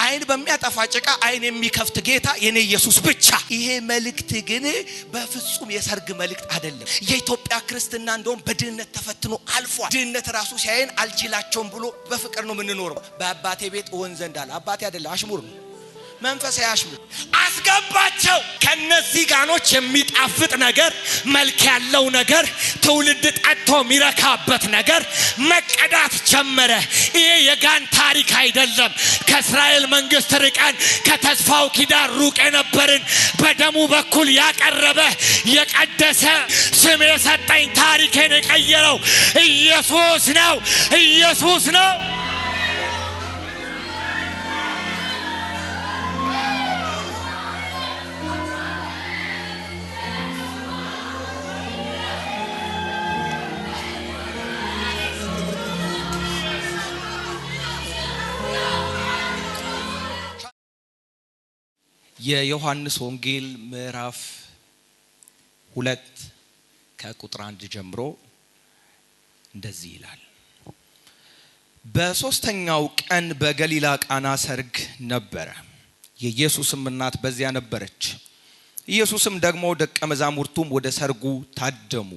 አይን በሚያጠፋ ጭቃ አይን የሚከፍት ጌታ የኔ ኢየሱስ ብቻ። ይሄ መልእክት ግን በፍጹም የሰርግ መልእክት አይደለም። የኢትዮጵያ ክርስትና እንደውም በድህነት ተፈትኖ አልፏል። ድህነት ራሱ ሲያየን አልችላቸውም ብሎ በፍቅር ነው የምንኖረው። በአባቴ ቤት ወንዝ እንዳለ አባቴ አይደለም አሽሙር ነው መንፈሳዊ አሽሙር አስገባቸው። ከነዚህ ጋኖች የሚጣፍጥ ነገር መልክ ያለው ነገር ትውልድ ጠጥቶ የሚረካበት ነገር መቀዳት ጀመረ። ይሄ የጋን ታሪክ አይደለም። ከእስራኤል መንግስት ርቀን ከተስፋው ኪዳን ሩቅ የነበርን በደሙ በኩል ያቀረበ የቀደሰ ስም የሰጠኝ ታሪኬን የቀየረው ኢየሱስ ነው። ኢየሱስ ነው። የዮሐንስ ወንጌል ምዕራፍ 2 ከቁጥር 1 ጀምሮ እንደዚህ ይላል። በሶስተኛው ቀን በገሊላ ቃና ሰርግ ነበረ። የኢየሱስም እናት በዚያ ነበረች። ኢየሱስም ደግሞ ደቀ መዛሙርቱም ወደ ሰርጉ ታደሙ።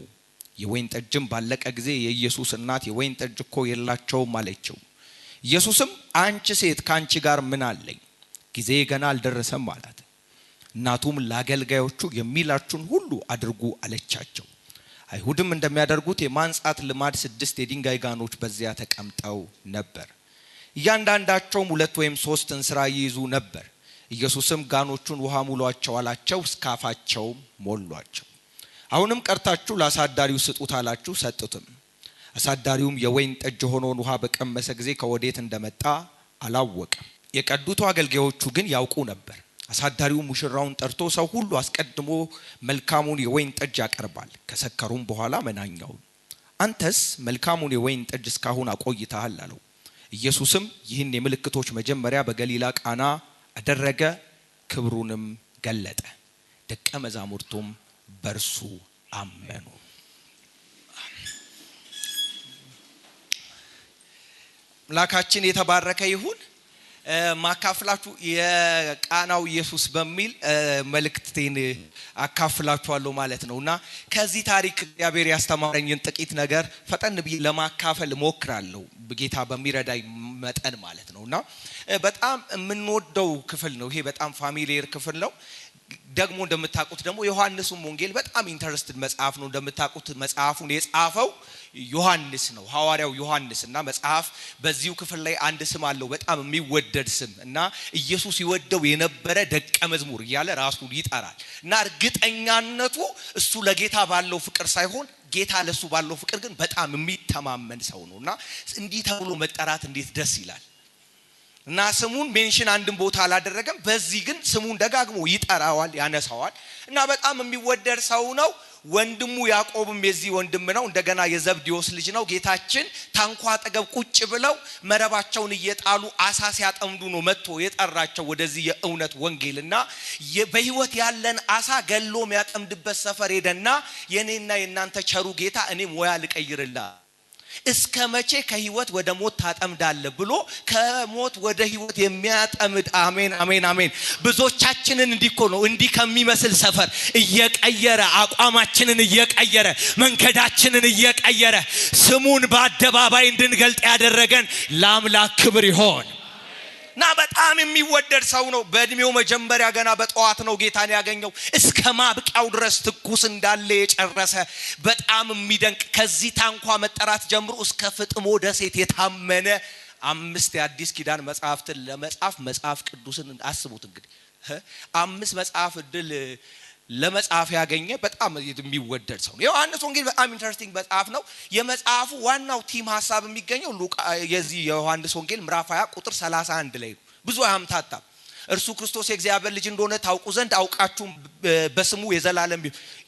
የወይን ጠጅም ባለቀ ጊዜ የኢየሱስ እናት የወይን ጠጅ እኮ የላቸውም አለችው። ኢየሱስም አንቺ ሴት ካንቺ ጋር ምን አለኝ? ጊዜ ገና አልደረሰም አላት። እናቱም ለአገልጋዮቹ የሚላችሁን ሁሉ አድርጉ አለቻቸው። አይሁድም እንደሚያደርጉት የማንጻት ልማድ 6 የድንጋይ ጋኖች በዚያ ተቀምጠው ነበር። እያንዳንዳቸውም 2 ወይም 3 እንስራ ይይዙ ነበር። ኢየሱስም ጋኖቹን ውሃ ሙሏቸው አላቸው። እስካፋቸው ሞሏቸው። አሁንም ቀርታችሁ ለአሳዳሪው ስጡት አላችሁ። ሰጡትም። አሳዳሪውም የወይን ጠጅ የሆነውን ውሃ በቀመሰ ጊዜ ከወዴት እንደመጣ አላወቀም። የቀዱት አገልጋዮቹ ግን ያውቁ ነበር። አሳዳሪው ሙሽራውን ጠርቶ ሰው ሁሉ አስቀድሞ መልካሙን የወይን ጠጅ ያቀርባል፣ ከሰከሩም በኋላ መናኛውን። አንተስ መልካሙን የወይን ጠጅ እስካሁን አቆይተሃል አለው። ኢየሱስም ይህን የምልክቶች መጀመሪያ በገሊላ ቃና አደረገ፣ ክብሩንም ገለጠ። ደቀ መዛሙርቱም በርሱ አመኑ። አምላካችን የተባረከ ይሁን። ማካፍላችሁ የቃናው ኢየሱስ በሚል መልእክቴን አካፍላችኋለሁ ማለት ነውና ከዚህ ታሪክ እግዚአብሔር ያስተማረኝን ጥቂት ነገር ፈጠን ብዬ ለማካፈል ሞክራለሁ በጌታ በሚረዳኝ መጠን ማለት ነውና በጣም የምንወደው ክፍል ነው። ይሄ በጣም ፋሚሊየር ክፍል ነው። ደግሞ እንደምታውቁት ደግሞ ዮሐንስ ወንጌል በጣም ኢንተረስትድ መጽሐፍ ነው። እንደምታውቁት መጽሐፉን የጻፈው ዮሐንስ ነው፣ ሐዋርያው ዮሐንስ እና መጽሐፍ በዚሁ ክፍል ላይ አንድ ስም አለው፣ በጣም የሚወደድ ስም እና ኢየሱስ ይወደው የነበረ ደቀ መዝሙር እያለ ራሱን ይጠራል እና እርግጠኛነቱ እሱ ለጌታ ባለው ፍቅር ሳይሆን ጌታ ለሱ ባለው ፍቅር ግን በጣም የሚተማመን ሰው ነውና እንዲህ ተብሎ መጠራት እንዴት ደስ ይላል። እና ስሙን ሜንሽን አንድም ቦታ አላደረገም። በዚህ ግን ስሙን ደጋግሞ ይጠራዋል፣ ያነሳዋል እና በጣም የሚወደድ ሰው ነው። ወንድሙ ያዕቆብም የዚህ ወንድም ነው። እንደገና የዘብዴዎስ ልጅ ነው። ጌታችን ታንኳ አጠገብ ቁጭ ብለው መረባቸውን እየጣሉ አሳ ሲያጠምዱ ነው መጥቶ የጠራቸው ወደዚህ የእውነት ወንጌልና በህይወት ያለን አሳ ገሎ የሚያጠምድበት ሰፈር ሄደና የኔና የናንተ ቸሩ ጌታ እኔ ሞያ ልቀይርላ እስከ መቼ ከህይወት ወደ ሞት ታጠምዳለ ብሎ ከሞት ወደ ህይወት የሚያጠምድ አሜን አሜን አሜን ብዙዎቻችንን እንዲኮ ነው እንዲህ ከሚመስል ሰፈር እየቀየረ አቋማችንን እየቀየረ መንከዳችንን እየቀየረ ስሙን በአደባባይ እንድንገልጥ ያደረገን ለአምላክ ክብር ይሁን። እና በጣም የሚወደድ ሰው ነው። በእድሜው መጀመሪያ ገና በጠዋት ነው ጌታን ያገኘው። እስከ ማብቂያው ድረስ ትኩስ እንዳለ የጨረሰ በጣም የሚደንቅ ከዚህ ታንኳ መጠራት ጀምሮ እስከ ፍጥሞ ደሴት የታመነ 5 የአዲስ ኪዳን መጽሐፍትን ለመጻፍ መጽሐፍ ቅዱስን አስቡት እንግዲህ 5 መጽሐፍ እድል ለመጽሐፍ ያገኘ በጣም የሚወደድ ሰው ነው። ዮሐንስ ወንጌል በጣም ኢንተረስቲንግ መጽሐፍ ነው። የመጽሐፉ ዋናው ቲም ሐሳብ የሚገኘው የዚህ የዮሐንስ ወንጌል ምዕራፍ 20 ቁጥር 31 ላይ ነው። ብዙ አያምታታም። እርሱ ክርስቶስ የእግዚአብሔር ልጅ እንደሆነ ታውቁ ዘንድ አውቃችሁ በስሙ የዘላለም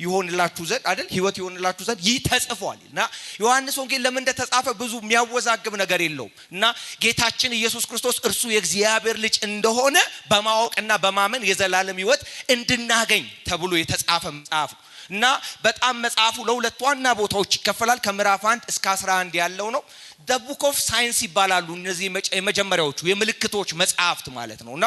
ይሆንላችሁ ዘንድ አይደል ሕይወት ይሆንላችሁ ዘንድ ይህ ተጽፏልና ዮሐንስ ወንጌል ለምን እንደተጻፈ ብዙ የሚያወዛግብ ነገር የለውም እና ጌታችን ኢየሱስ ክርስቶስ እርሱ የእግዚአብሔር ልጅ እንደሆነ በማወቅና በማመን የዘላለም ሕይወት እንድናገኝ ተብሎ የተጻፈ መጽሐፍ እና በጣም መጽሐፉ ለሁለት ዋና ቦታዎች ይከፈላል። ከምዕራፍ 1 እስከ 11 ያለው ነው። the book of science ይባላሉ እነዚህ የመጀመሪያዎቹ የምልክቶች መጽሐፍት ማለት ነውና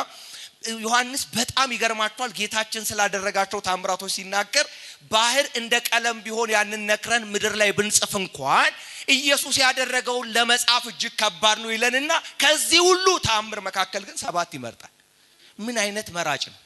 ዮሐንስ በጣም ይገርማቸዋል። ጌታችን ስላደረጋቸው ታምራቶች ሲናገር ባህር እንደ ቀለም ቢሆን ያንን ነክረን ምድር ላይ ብንጽፍ እንኳን ኢየሱስ ያደረገው ለመጻፍ እጅግ ከባድ ነው ይለንና ከዚህ ሁሉ ታምር መካከል ግን 7 ይመርጣል። ምን አይነት መራጭ ነው!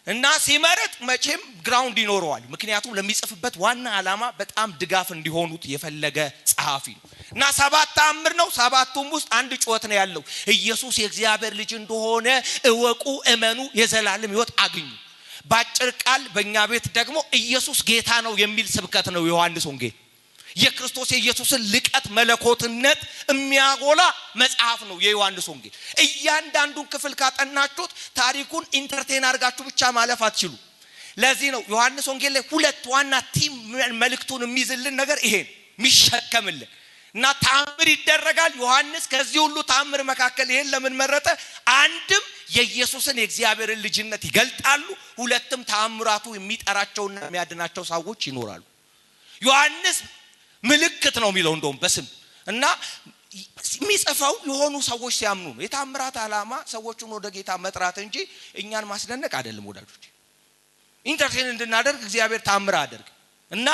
እና ሲመረጥ መቼም ግራውንድ ይኖረዋል። ምክንያቱም ለሚጽፍበት ዋና ዓላማ በጣም ድጋፍ እንዲሆኑት የፈለገ ጸሐፊ ነው። እና 7 ታምር ነው። 7ቱም ውስጥ አንድ ጩኸት ነው ያለው። ኢየሱስ የእግዚአብሔር ልጅ እንደሆነ እወቁ፣ እመኑ፣ የዘላለም ሕይወት አግኙ። ባጭር ቃል በእኛ ቤት ደግሞ ኢየሱስ ጌታ ነው የሚል ስብከት ነው ዮሐንስ ወንጌል። የክርስቶስ ኢየሱስን ልቀት መለኮትነት የሚያጎላ መጽሐፍ ነው የዮሐንስ ወንጌል። እያንዳንዱን ክፍል ካጠናችሁት ታሪኩን ኢንተርቴን አድርጋችሁ ብቻ ማለፍ አትችሉ። ለዚህ ነው ዮሐንስ ወንጌል ላይ 2 ዋና ቲም መልእክቱን የሚይዝልን ነገር ይሄ የሚሸከምልን እና ታምር ይደረጋል። ዮሐንስ ከዚህ ሁሉ ታምር መካከል ይሄን ለምን መረጠ? አንድም የኢየሱስን የእግዚአብሔርን ልጅነት ይገልጣሉ፣ ሁለትም ታምራቱ የሚጠራቸውና የሚያድናቸው ሰዎች ይኖራሉ። ዮሐንስ ምልክት ነው የሚለው እንደውም በስም እና የሚጽፈው የሆኑ ሰዎች ሲያምኑ ነው። የታምራት ዓላማ ሰዎችን ወደ ጌታ መጥራት እንጂ እኛን ማስደነቅ አይደለም ወዳጆች። ኢንተርቴን እንድናደርግ እግዚአብሔር ታምር አደረገ እና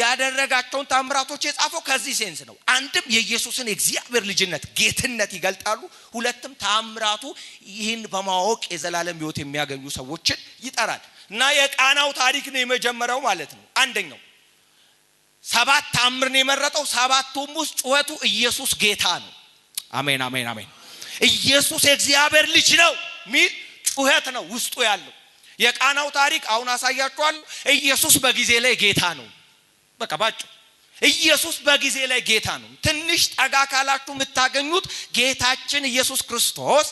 ያደረጋቸውን ታምራቶች የጻፈው ከዚህ ሴንስ ነው። አንድም የኢየሱስን የእግዚአብሔር ልጅነት ጌትነት ይገልጣሉ፣ ሁለትም ታምራቱ ይህን በማወቅ የዘላለም ሕይወት የሚያገኙ ሰዎችን ይጠራል። እና የቃናው ታሪክ ነው የመጀመሪያው ማለት ነው። አንደኛው 7 ታምር ነው የመረጠው። 7ቱም ውስጥ ጩኸቱ ኢየሱስ ጌታ ነው። አሜን አሜን አሜን። ኢየሱስ የእግዚአብሔር ልጅ ነው ሚል ጩኸት ነው ውስጡ ያለው። የቃናው ታሪክ አሁን አሳያችኋለሁ። ኢየሱስ በጊዜ ላይ ጌታ ነው። በቃ ባጭ ኢየሱስ በጊዜ ላይ ጌታ ነው። ትንሽ ጠጋ ካላችሁ የምታገኙት ጌታችን ኢየሱስ ክርስቶስ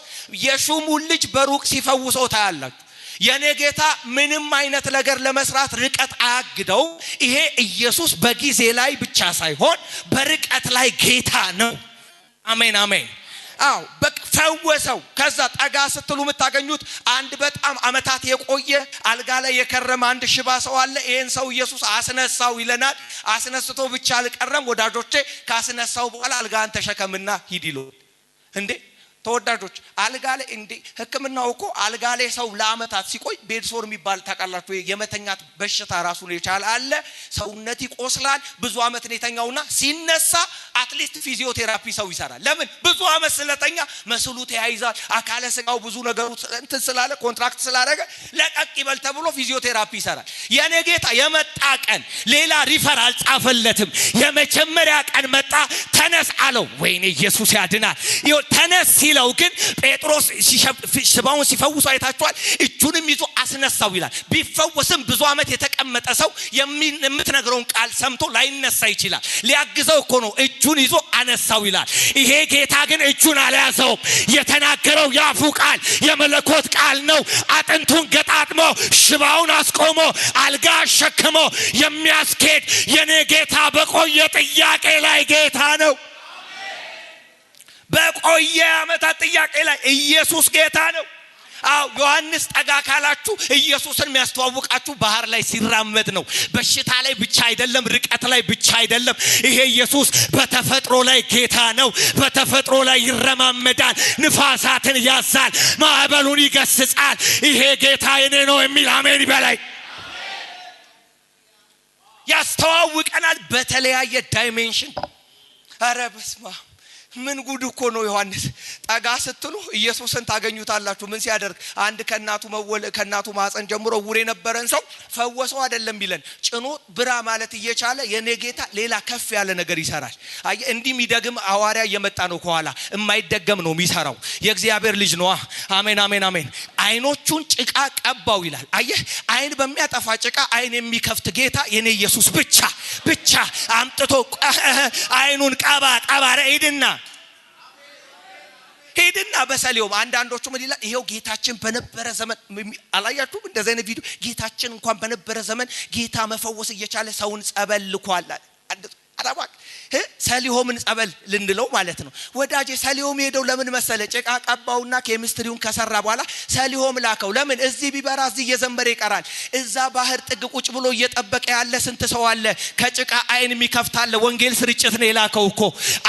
የሹሙን ልጅ በሩቅ ሲፈውሰው ታያላችሁ። የኔ ጌታ ምንም አይነት ነገር ለመስራት ርቀት አያግደው። ይሄ ኢየሱስ በጊዜ ላይ ብቻ ሳይሆን በርቀት ላይ ጌታ ነው። አሜን አሜን። አው በፈወሰው። ከዛ ጠጋ ስትሉ የምታገኙት አንድ በጣም አመታት የቆየ አልጋ ላይ የከረመ አንድ ሽባ ሰው አለ። ይሄን ሰው ኢየሱስ አስነሳው ይለናል። አስነስቶ ብቻ አልቀረም ወዳጆቼ፣ ካስነሳው በኋላ አልጋን ተሸከምና ሂድ ይለው እንዴ ተወዳጆች። አልጋ ላይ እንዴ ህክምናው እኮ አልጋ ላይ ሰው ለአመታት ሲቆይ ቤድሶር የሚባል ታውቃላችሁ፣ የመተኛት በሽታ ራሱን የቻለ አለ። ሰውነት ይቆስላል። ብዙ አመት ነው የተኛውና ሲነሳ አትሊስት ፊዚዮቴራፒ ሰው ይሰራል። ለምን? ብዙ አመት ስለተኛ መስሉ ተያይዛል። አካለ ስጋው ብዙ ነገሩ እንትን ስላለ ኮንትራክት ስላደረገ ለቀቅ ይበል ተብሎ ፊዚዮቴራፒ ይሰራል። የኔ ጌታ የመጣ ቀን ሌላ ሪፈር አልጻፈለትም። የመጀመሪያ ቀን መጣ። ተነስ አለው። ወይኔ ኢየሱስ ያድናል። ተነስ ሲለው ግን ጴጥሮስ ሽባውን ሲፈውሱ አይታችኋል። እጁንም ይዞ አስነሳው ይላል። ቢፈወስም ብዙ አመት የተቀመጠ ሰው የምትነግረውን ቃል ሰምቶ ላይነሳ ይችላል። ሊያግዘው እኮ ነው እጁን ይዞ አነሳው ይላል። ይሄ ጌታ ግን እጁን አልያዘውም። የተናገረው ያፉ ቃል የመለኮት ቃል ነው። አጥንቱን ገጣጥሞ ሽባውን አስቆሞ አልጋ አሸክሞ የሚያስኬድ የኔ ጌታ በቆየ ጥያቄ ላይ ጌታ ነው። በቆየ አመታት ጥያቄ ላይ ኢየሱስ ጌታ ነው። አው ዮሐንስ ጠጋ ካላችሁ ኢየሱስን የሚያስተዋውቃችሁ ባህር ላይ ሲራመድ ነው። በሽታ ላይ ብቻ አይደለም፣ ርቀት ላይ ብቻ አይደለም። ይሄ ኢየሱስ በተፈጥሮ ላይ ጌታ ነው። በተፈጥሮ ላይ ይረማመዳል፣ ንፋሳትን ያዛል፣ ማዕበሉን ይገስጻል። ይሄ ጌታ የኔ ነው የሚል አሜን ይበላይ። ያስተዋውቀናል በተለያየ ዳይሜንሽን። ኧረ በስመ አብ ምን ጉድ እኮ ነው ዮሐንስ። ጠጋ ስትሉ ኢየሱስን ታገኙታላችሁ። ምን ሲያደርግ? አንድ ከናቱ ማህፀን ጀምሮ ውር የነበረን ሰው ፈወሰው አይደለም ቢለን፣ ጭኖ ብራ ማለት እየቻለ የኔ ጌታ ሌላ ከፍ ያለ ነገር ይሰራል። አየ እንዲህ የሚደግም ሐዋርያ እየመጣ ነው ከኋላ። የማይደገም ነው የሚሰራው። የእግዚአብሔር ልጅ ነው። አሜን አሜን አሜን። አይኖቹን ጭቃ ቀባው ይላል። አየ አይን በሚያጠፋ ጭቃ አይን የሚከፍት ጌታ የኔ ኢየሱስ ብቻ አምጥቶ አይኑን ቀባ ሄድና በሰሊዮም አንዳንዶቹ ምን ይላል? ይሄው ጌታችን በነበረ ዘመን አላያችሁም? እንደዚህ አይነት ቪዲዮ ጌታችን እንኳን በነበረ ዘመን ጌታ መፈወስ እየቻለ ሰውን ጸበል ልኳል። አራባክ ሰሊሆምን ጸበል ልንለው ማለት ነው ወዳጄ ሰሊሆም ሄደው ለምን መሰለ ጭቃ ቀባውና ኬሚስትሪውን ከሰራ በኋላ ሰሊሆም ላከው ለምን እዚህ ቢበራ እዚህ እየዘመረ ይቀራል እዛ ባህር ጥግ ቁጭ ብሎ እየጠበቀ ያለ ስንት ሰው አለ ከጭቃ አይን የሚከፍታለ ወንጌል ስርጭት ነው የላከው እኮ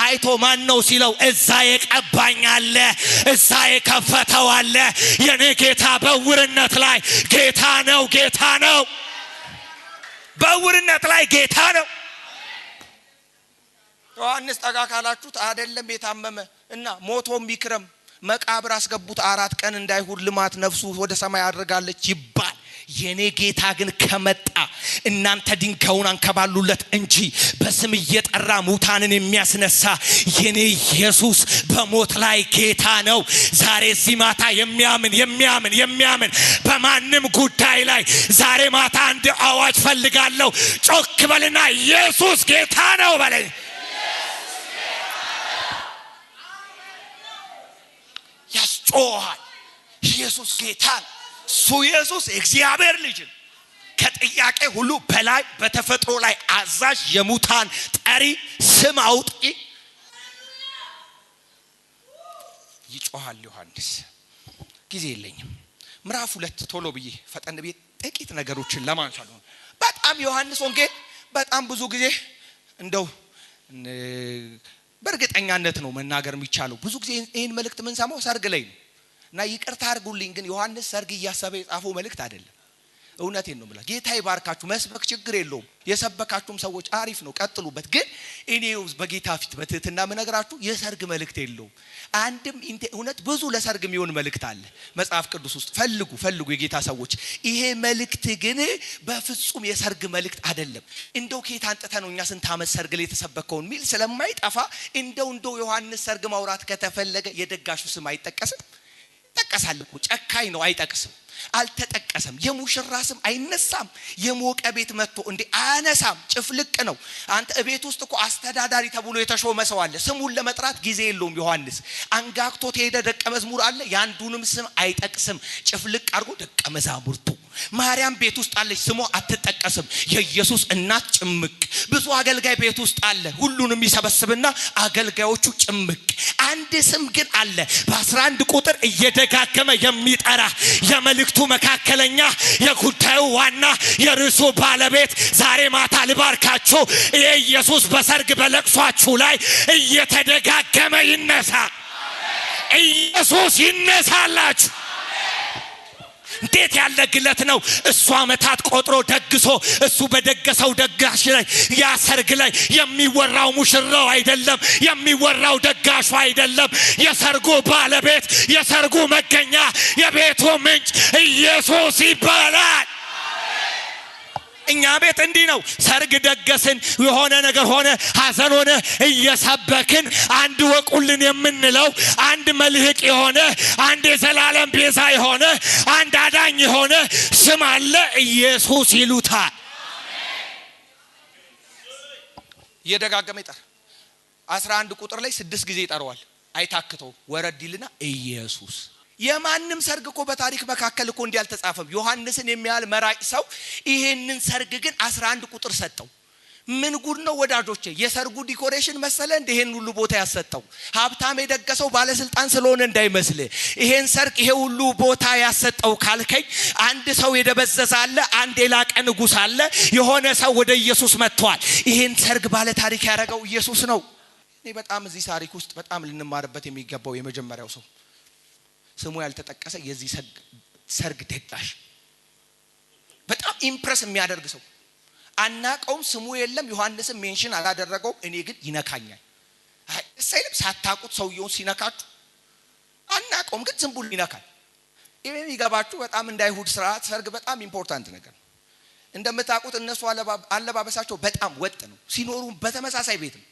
አይቶ ማን ነው ሲለው እዛ የቀባኝ አለ እዛ የከፈተው አለ የኔ ጌታ በውርነት ላይ ጌታ ነው በውርነት ላይ ጌታ ነው ዮሐንስ ጠጋካላችሁት አይደለም የታመመ እና ሞቶም ይክረም መቃብር አስገቡት 4 ቀን እንዳይሁድ ልማት ነፍሱ ወደ ሰማይ አድርጋለች ይባል የኔ ጌታ ግን ከመጣ እናንተ ድንጋዩን አንከባሉለት እንጂ በስም እየጠራ ሙታንን የሚያስነሳ የኔ ኢየሱስ በሞት ላይ ጌታ ነው ዛሬ እዚህ ማታ የሚያምን በማንም ጉዳይ ላይ ዛሬ ማታ አንድ አዋጅ ፈልጋለሁ ጮክ በልና ኢየሱስ ጌታ ነው በለኝ ያስጮሃል ኢየሱስ ጌታ ኢየሱስ እግዚአብሔር ልጅ ከጥያቄ ሁሉ በላይ በተፈጥሮ ላይ አዛዥ የሙታን ጠሪ ስም አውጪ ይጮሃል ዮሐንስ ጊዜ የለኝም ምዕራፍ 2 ቶሎ ብዬ ፈጠን ብዬ ጥቂት ነገሮችን ለማንሳት ነው በጣም ዮሐንስ ወንጌል በጣም ብዙ ጊዜ እንደው በርግጠኛነት ነው መናገር የሚቻለው ብዙ ጊዜ ይሄን መልእክት ምን ሰማው ሰርግ ላይ ነው እና ይቅርታ አድርጉልኝ ግን ዮሐንስ ሰርግ እያሰበ የጻፈው መልእክት አይደለም እውነቴን ነው ማለት ጌታ ይባርካችሁ መስበክ ችግር የለውም የሰበካችሁም ሰዎች አሪፍ ነው ቀጥሉበት ግን እኔው በጌታ ፊት በትህትና ምነግራችሁ የሰርግ መልእክት የለውም አንድም እውነት ብዙ ለሰርግ የሚሆን መልእክት አለ መጽሐፍ ቅዱስ ውስጥ ፈልጉ የጌታ ሰዎች ይሄ መልእክት ግን በፍጹም የሰርግ መልእክት አይደለም እንደው ጌታ አንጠተ ነው እኛ ስንት ዓመት ሰርግ ላይ ተሰበከውን ሚል ስለማይጠፋ እንደው ዮሐንስ ሰርግ ማውራት ከተፈለገ የደጋሹ ስም አይጠቀስም ተጠቀሳል እኮ ጨካኝ ነው አይጠቅስም አልተጠቀሰም የሙሽራ ስም አይነሳም የሞቀ ቤት መጥቶ እንዴ አያነሳም ጭፍልቅ ነው አንተ ቤት ውስጥ እኮ አስተዳዳሪ ተብሎ የተሾመ ሰው አለ ስሙን ለመጥራት ጊዜ የለውም ዮሐንስ አንጋክቶት ሄደ ደቀ መዝሙር አለ ያንዱንም ስም አይጠቅስም ጭፍልቅ አድርጎ ደቀ መዛሙርቱ ማርያም ቤት ውስጥ አለች ስሟ አትጠቀስም የኢየሱስ እናት ጭምቅ ብዙ አገልጋይ ቤት ውስጥ አለ ሁሉንም ይሰበስብና አገልጋዮቹ ጭምቅ አንድ ስም ግን አለ በ11 ቁጥር እየደጋገመ የሚጠራ የመልእክቱ መካከለኛ የጉዳዩ ዋና የርዕሱ ባለቤት ዛሬ ማታ ልባርካችሁ ኢየሱስ በሰርግ በለቅሷችሁ ላይ እየተደጋገመ ይነሳ ኢየሱስ ይነሳላችሁ እንዴት ያለ ግለት ነው እሱ አመታት ቆጥሮ ደግሶ እሱ በደገሰው ደጋሽ ላይ ያ ሰርግ ላይ የሚወራው ሙሽራው አይደለም የሚወራው ደጋሹ አይደለም የሰርጉ ባለቤት የሰርጉ መገኛ የቤቱ ምንጭ ኢየሱስ ይባላል እኛ ቤት እንዲህ ነው ሰርግ ደገስን የሆነ ነገር ሆነ ሐዘን ሆነ እየሰበክን አንድ ወቁልን የምንለው አንድ መልህቅ የሆነ አንድ የዘላለም ቤዛ የሆነ አንድ አዳኝ የሆነ ስም አለ ኢየሱስ ይሉታል የደጋገመ ይጠራ 11 ቁጥር ላይ 6 ጊዜ ይጠራዋል አይታክተው ወረድ ይልና ኢየሱስ የማንም ሰርግ እኮ በታሪክ መካከል እኮ እንዲያል ተጻፈም ዮሐንስን የሚያል መራጭ ሰው ይሄንን ሰርግ ግን 11 ቁጥር ሰጠው ምን ጉድ ነው ወዳጆቼ የሰርጉ ዲኮሬሽን መሰለ እንደሄን ሁሉ ቦታ ያሰጠው ሀብታም የደገሰው ባለስልጣን ስለሆነ እንዳይመስል ይሄን ሰርግ ይሄ ሁሉ ቦታ ያሰጠው ካልከኝ አንድ ሰው የደበዘዘ አለ አንድ የላቀ ንጉስ አለ የሆነ ሰው ወደ ኢየሱስ መጥቷል ይሄን ሰርግ ባለ ታሪክ ያረጋው ኢየሱስ ነው እኔ በጣም እዚህ ታሪክ ውስጥ በጣም ልንማርበት የሚገባው የመጀመሪያው ሰው ስሙ ያልተጠቀሰ የዚህ ሰርግ ደጋሽ በጣም ኢምፕረስ የሚያደርግ ሰው አናቀውም ስሙ የለም ዮሐንስም ሜንሽን አላደረገው እኔ ግን ይነካኛል አይሰይልም ሳታቁት ሰውየውን ሲነካችሁ አናቀውም ግን ዝም ብሎ ይነካል ይሄን ይገባችሁ በጣም እንዳይሁድ ስርዓት ሰርግ በጣም ኢምፖርታንት ነገር ነው እንደምታቁት እነሱ አለባበሳቸው በጣም ወጥ ነው ሲኖሩ በተመሳሳይ ቤት ነው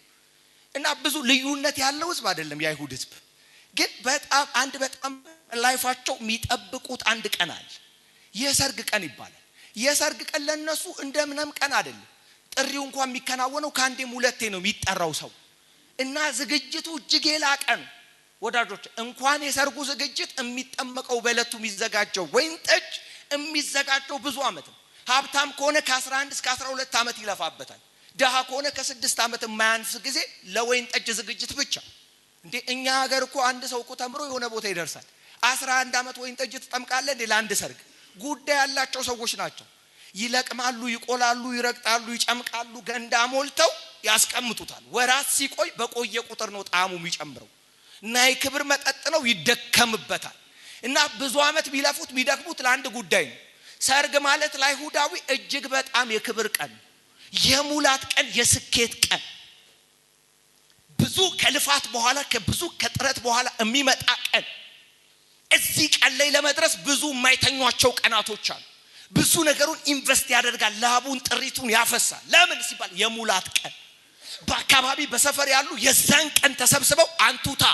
እና ብዙ ልዩነት ያለው ህዝብ አይደለም የአይሁድ ህዝብ ግን በጣም ላይፋቸው የሚጠብቁት አንድ ቀን አለ የሰርግ ቀን ይባላል የሰርግ ቀን ለነሱ እንደምንም ቀን አይደለም ጥሪው እንኳን የሚከናወነው ካንዴም ሁለቴ ነው የሚጠራው ሰው እና ዝግጅቱ እጅግ የላቀ ነው ወዳጆች እንኳን የሰርጉ ዝግጅት የሚጠመቀው በለቱ የሚዘጋጀው ወይን ጠጅ የሚዘጋጀው ብዙ አመት ነው ሀብታም ከሆነ ከ11 እስከ 12 አመት ይለፋበታል ደሃ ከሆነ ከ6 ዓመት የማያንስ ጊዜ ለወይን ጠጅ ዝግጅት ብቻ እንዴ እኛ ሀገር እኮ አንድ ሰው እኮ ተምሮ የሆነ ቦታ ይደርሳል 11 ዓመት ወይን ጠጅ ተጠምቃለ እንዴ ለአንድ ሰርግ ጉዳይ ያላቸው ሰዎች ናቸው ይለቅማሉ ይቆላሉ ይረግጣሉ ይጨምቃሉ ገንዳ ሞልተው ያስቀምጡታል ወራት ሲቆይ በቆየ ቁጥር ነው ጣዕሙ የሚጨምረው እና የክብር መጠጥ ነው ይደከምበታል እና ብዙ ዓመት ቢለፉት ቢደክሙት ለአንድ ጉዳይ ነው ሰርግ ማለት ለአይሁዳዊ እጅግ በጣም የክብር ቀን የሙላት ቀን የስኬት ቀን ብዙ ከልፋት በኋላ ከብዙ ከጥረት በኋላ የሚመጣ ቀን እዚህ ቀን ላይ ለመድረስ ብዙ የማይተኛቸው ቀናቶች አሉ ብዙ ነገሩን ኢንቨስት ያደርጋል ላቡን ጥሪቱን ያፈሳል ለምን ሲባል የሙላት ቀን በአካባቢ በሰፈር ያሉ የዛን ቀን ተሰብስበው አንቱታ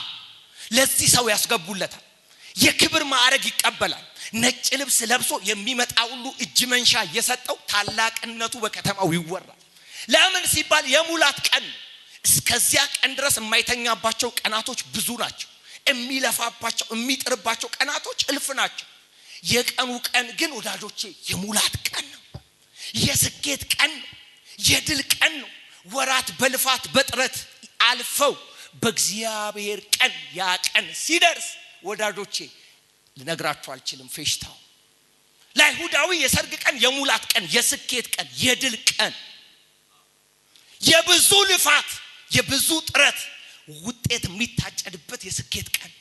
ለዚህ ሰው ያስገቡለታል የክብር ማዕረግ ይቀበላል ነጭ ልብስ ለብሶ የሚመጣ ሁሉ እጅ መንሻ የሰጠው ታላቅነቱ በከተማው ይወራል ለምን ሲባል የሙላት ቀን እስከዚያ ቀን ድረስ የማይተኛባቸው ቀናቶች ብዙ ናቸው የሚለፋባቸው የሚጥርባቸው ቀናቶች እልፍ ናቸው የቀኑ ቀን ግን ወዳጆቼ የሙላት ቀን ነው የስኬት ቀን ነው የድል ቀን ነው ወራት በልፋት በጥረት አልፈው በእግዚአብሔር ቀን ያ ቀን ሲደርስ ወዳጆቼ ልነግራችሁ አልችልም ፌሽታው ለአይሁዳዊ የሰርግ ቀን የሙላት ቀን የስኬት ቀን የድል ቀን የብዙ ልፋት የብዙ ጥረት ውጤት የሚታጨድበት የስኬት ቀን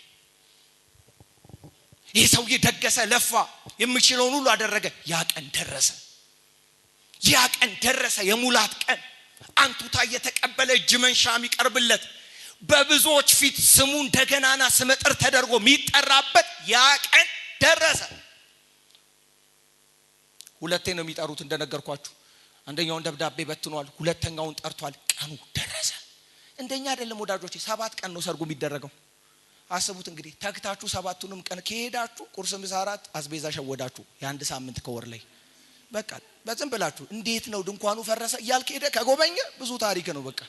ይሄው ይደገሰ ለፋ የሚችለውን ሁሉ አደረገ ያ ቀን ደረሰ የሙላት ቀን አንቱታ የተቀበለ እጅ መንሻ የሚቀርብለት በብዙዎች ፊት ስሙ እንደገናና ስመጥር ተደርጎ የሚጠራበት ያ ቀን ደረሰ ሁለቴ ነው የሚጠሩት እንደነገርኳችሁ አንደኛውን ደብዳቤ በትኗል ሁለተኛውን ጠርቷል ቀኑ ደረሰ እንደኛ አይደለም ወዳጆቼ 7 ቀን ነው ሰርጉ የሚደረገው አስቡት እንግዲህ ተግታችሁ 7ቱንም ቀን ከሄዳችሁ ቁርስ ምሳ ራት አስቤዛ ሸወዳችሁ የአንድ ሳምንት ከወር ላይ በቃ በዝም ብላችሁ እንዴት ነው ድንኳኑ ፈረሰ ያልክ ሄደ ከጎበኘ ብዙ ታሪክ ነው በቃ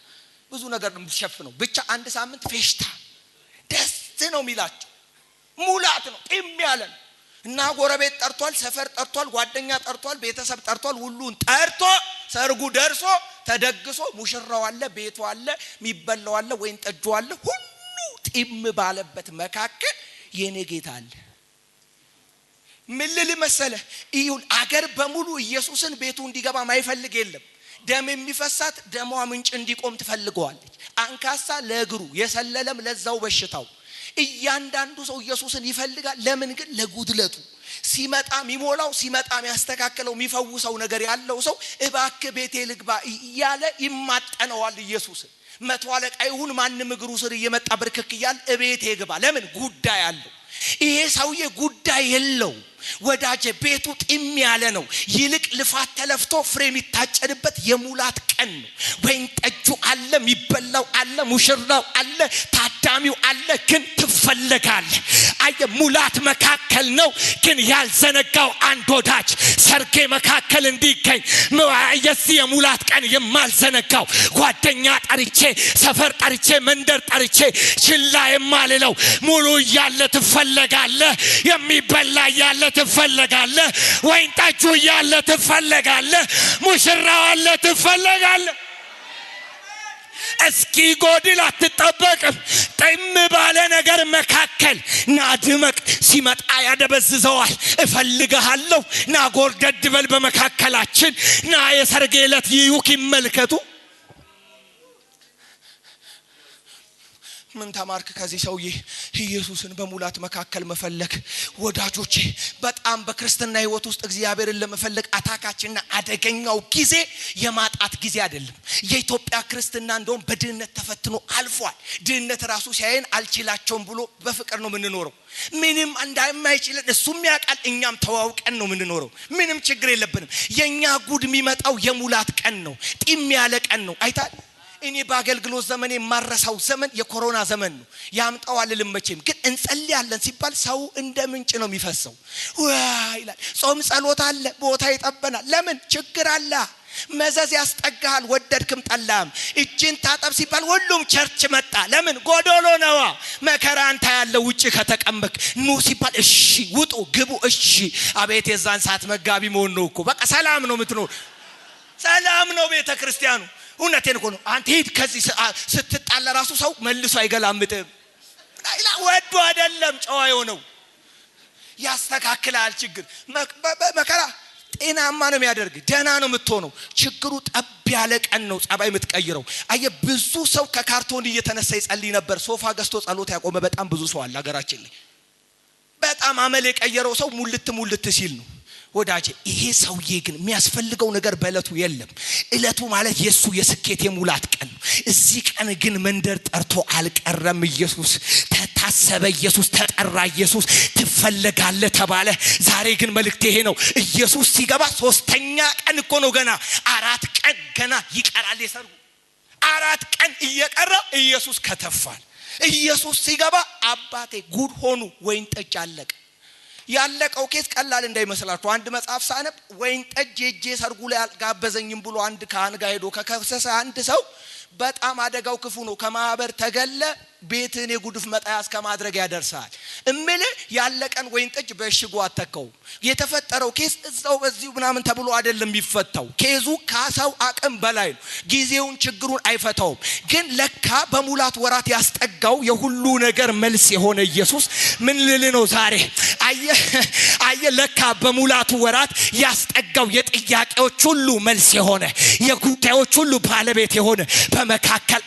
ብዙ ነገር ነው የሚሸፍነው ብቻ አንድ ሳምንት ፌሽታ ደስ ነው የሚላቸው ሙላት ነው ጢም ያለ እና ጎረቤት ጠርቷል ሰፈር ጠርቷል ጓደኛ ጠርቷል ቤተሰብ ጠርቷል ሁሉን ጠርቶ ሰርጉ ደርሶ ተደግሶ ሙሽራው አለ ቤቱ አለ የሚበላው አለ ወይን ጠጁ አለ ሁሉ ጢም ባለበት መካከል የኔ ጌታ አለ ምልል መሰለ ይሁን አገር በሙሉ ኢየሱስን ቤቱ እንዲገባ ማይፈልግ የለም ደም የሚፈሳት ደሟ ምንጭ እንዲቆም ትፈልገዋለች አንካሳ ለእግሩ የሰለለም ለዛው በሽታው እያንዳንዱ ሰው ኢየሱስን ይፈልጋል ለምን ግን ለጉድለቱ ሲመጣ የሚሞላው ሲመጣ የሚያስተካክለው የሚፈውሰው ነገር ያለው ሰው እባክ ቤቴ ልግባ እያለ ይማጠነዋል ኢየሱስን መቶ አለቃ ይሁን ማንም እግሩ ስር እየመጣ ብርክክ ይያል እቤቴ ግባ ለምን ጉዳይ አለው ይሄ ሰውዬ ጉዳይ የለው ወዳጄ ቤቱ ጢም ያለ ነው ይልቅ ልፋት ተለፍቶ ፍሬ የሚታጨድበት የሙላት ቀን ነው ወይን ጠጁ አለ የሚበላው አለ ሙሽራው አለ ታዳሚው አለ ግን ትፈልጋለህ አየ ሙላት መካከል ነው ግን ያልዘነጋው አንድ ወዳጅ ሰርጌ መካከል እንዲገኝ የዚህ የሙላት ቀን የማልዘነጋው ጓደኛ ጠርቼ ሰፈር ጠርቼ መንደር ጠርቼ ችላ የማልለው ሙሉ ያለ ትፈልጋለህ የሚበላ ያለ ትፈልጋለህ ወይን ጠጁ ያለ ትፈልጋለህ ሙሽራው አለ ትፈልጋለህ እስኪ ጎድል አትጠበቅም ጢም ባለ ነገር መካከል ናድመቅ ሲመጣ ያደበዝዘዋል እፈልግሃለሁ ና ጎርደድ በል በመካከላችን ና የሰርጌ ዕለት ይዩክ ይመልከቱ ምን ተማርክ ከዚህ ሰውዬ ኢየሱስን በሙላት መካከል መፈለግ ወዳጆቼ በጣም በክርስትና ህይወት ውስጥ እግዚአብሔርን ለመፈለግ አታካችና አደገኛው ጊዜ የማጣት ጊዜ አይደለም የኢትዮጵያ ክርስትና እንደውም በድህነት ተፈትኖ አልፏል ድህነት ራሱ ሲያየን አልችላቸውም ብሎ በፍቅር ነው የምንኖረው ምንም እንዳይማይችልን እሱም ያውቃል እኛም ተዋውቀን ነው የምንኖረው ምንም ችግር የለብንም የኛ ጉድ የሚመጣው የሙላት ቀን ነው ጢም ያለ ቀን ነው አይታል እኔ ባገልግሎት ዘመኔ ማረሳው ዘመን የኮሮና ዘመን ነው ያምጣው አልልመቼም ግን እንጸልያለን ሲባል ሰው እንደ ምንጭ ነው የሚፈሰው ይላል ጾም ጸሎት አለ ቦታ ይጠበናል ለምን ችግር አለ መዘዝ ያስጠጋል ወደድክም ጠላም እጅን ታጠብ ሲባል ሁሉም ቸርች መጣ ለምን ጎዶሎ ነው መከራ አንተ ያለው ውጪ ከተቀመክ ኑ ሲባል እሺ ውጡ ግቡ እሺ አቤት የዛን ሰዓት መጋቢ መሆን ነው እኮ በቃ ሰላም ነው የምትኖር ሰላም ነው ቤተ ክርስቲያኑ እውነቴን እኮ ነው አንተ ሂድ ከዚህ ስትጣላ ራሱ ሰው መልሶ አይገላምጥም ላይላ ወዶ አይደለም ጨዋ የሆነው ያስተካክላል ችግር መከራ ጤናማ ነው የሚያደርግ ደህና ነው የምትሆነው ችግሩ ጠብ ያለ ቀን ነው ጸባይ የምትቀይረው አየ ብዙ ሰው ከካርቶን እየተነሳ ይጸልይ ነበር ሶፋ ገዝቶ ጸሎት ያቆመ በጣም ብዙ ሰው አለ ሀገራችን ላይ በጣም አመል የቀየረው ሰው ሙልት ሲል ነው ወዳጄ ይሄ ሰውዬ ግን የሚያስፈልገው ነገር በእለቱ የለም እለቱ ማለት የሱ የስኬት የሙላት ቀን እዚህ ቀን ግን መንደር ጠርቶ አልቀረም ኢየሱስ ተታሰበ ኢየሱስ ተጠራ ኢየሱስ ትፈለጋለ ተባለ ዛሬ ግን መልእክት ይሄ ነው ኢየሱስ ሲገባ ሶስተኛ ቀን እኮ ነው ገና 4 ቀን ገና ይቀራል የሰርጉ 4 ቀን እየቀረ ኢየሱስ ከተፋል ኢየሱስ ሲገባ አባቴ ጉድ ሆኑ ወይን ጠጅ አለቀ ያለቀው ኬስ ቀላል እንዳይመስላችሁ አንድ መጽሐፍ ሳነብ ወይን ጠጅ እጄ ሰርጉ ላይ አልጋበዘኝም ብሎ አንድ ካህን ጋር ሄዶ ከከሰሰ አንድ ሰው በጣም አደጋው ክፉ ነው ከማህበር ተገለ ቤትን የጉድፍ መጣያ እስከ ማድረግ ያደርሳል እምል ያለቀን ወይን ጠጅ በሽጉ አተከው የተፈጠረው ኬስ እዛው በዚሁ ምናምን ተብሎ አይደለም ይፈታው ኬዙ ካሳው አቅም በላይ ነው ጊዜውን ችግሩን አይፈታውም ግን ለካ በሙላት ወራት ያስጠጋው የሁሉ ነገር መልስ የሆነ ኢየሱስ ምን ልል ነው ዛሬ አየ ለካ በሙላቱ ወራት ያስጠጋው የጥያቄዎች ሁሉ መልስ የሆነ የጉዳዮች ሁሉ ባለቤት የሆነ በመካከል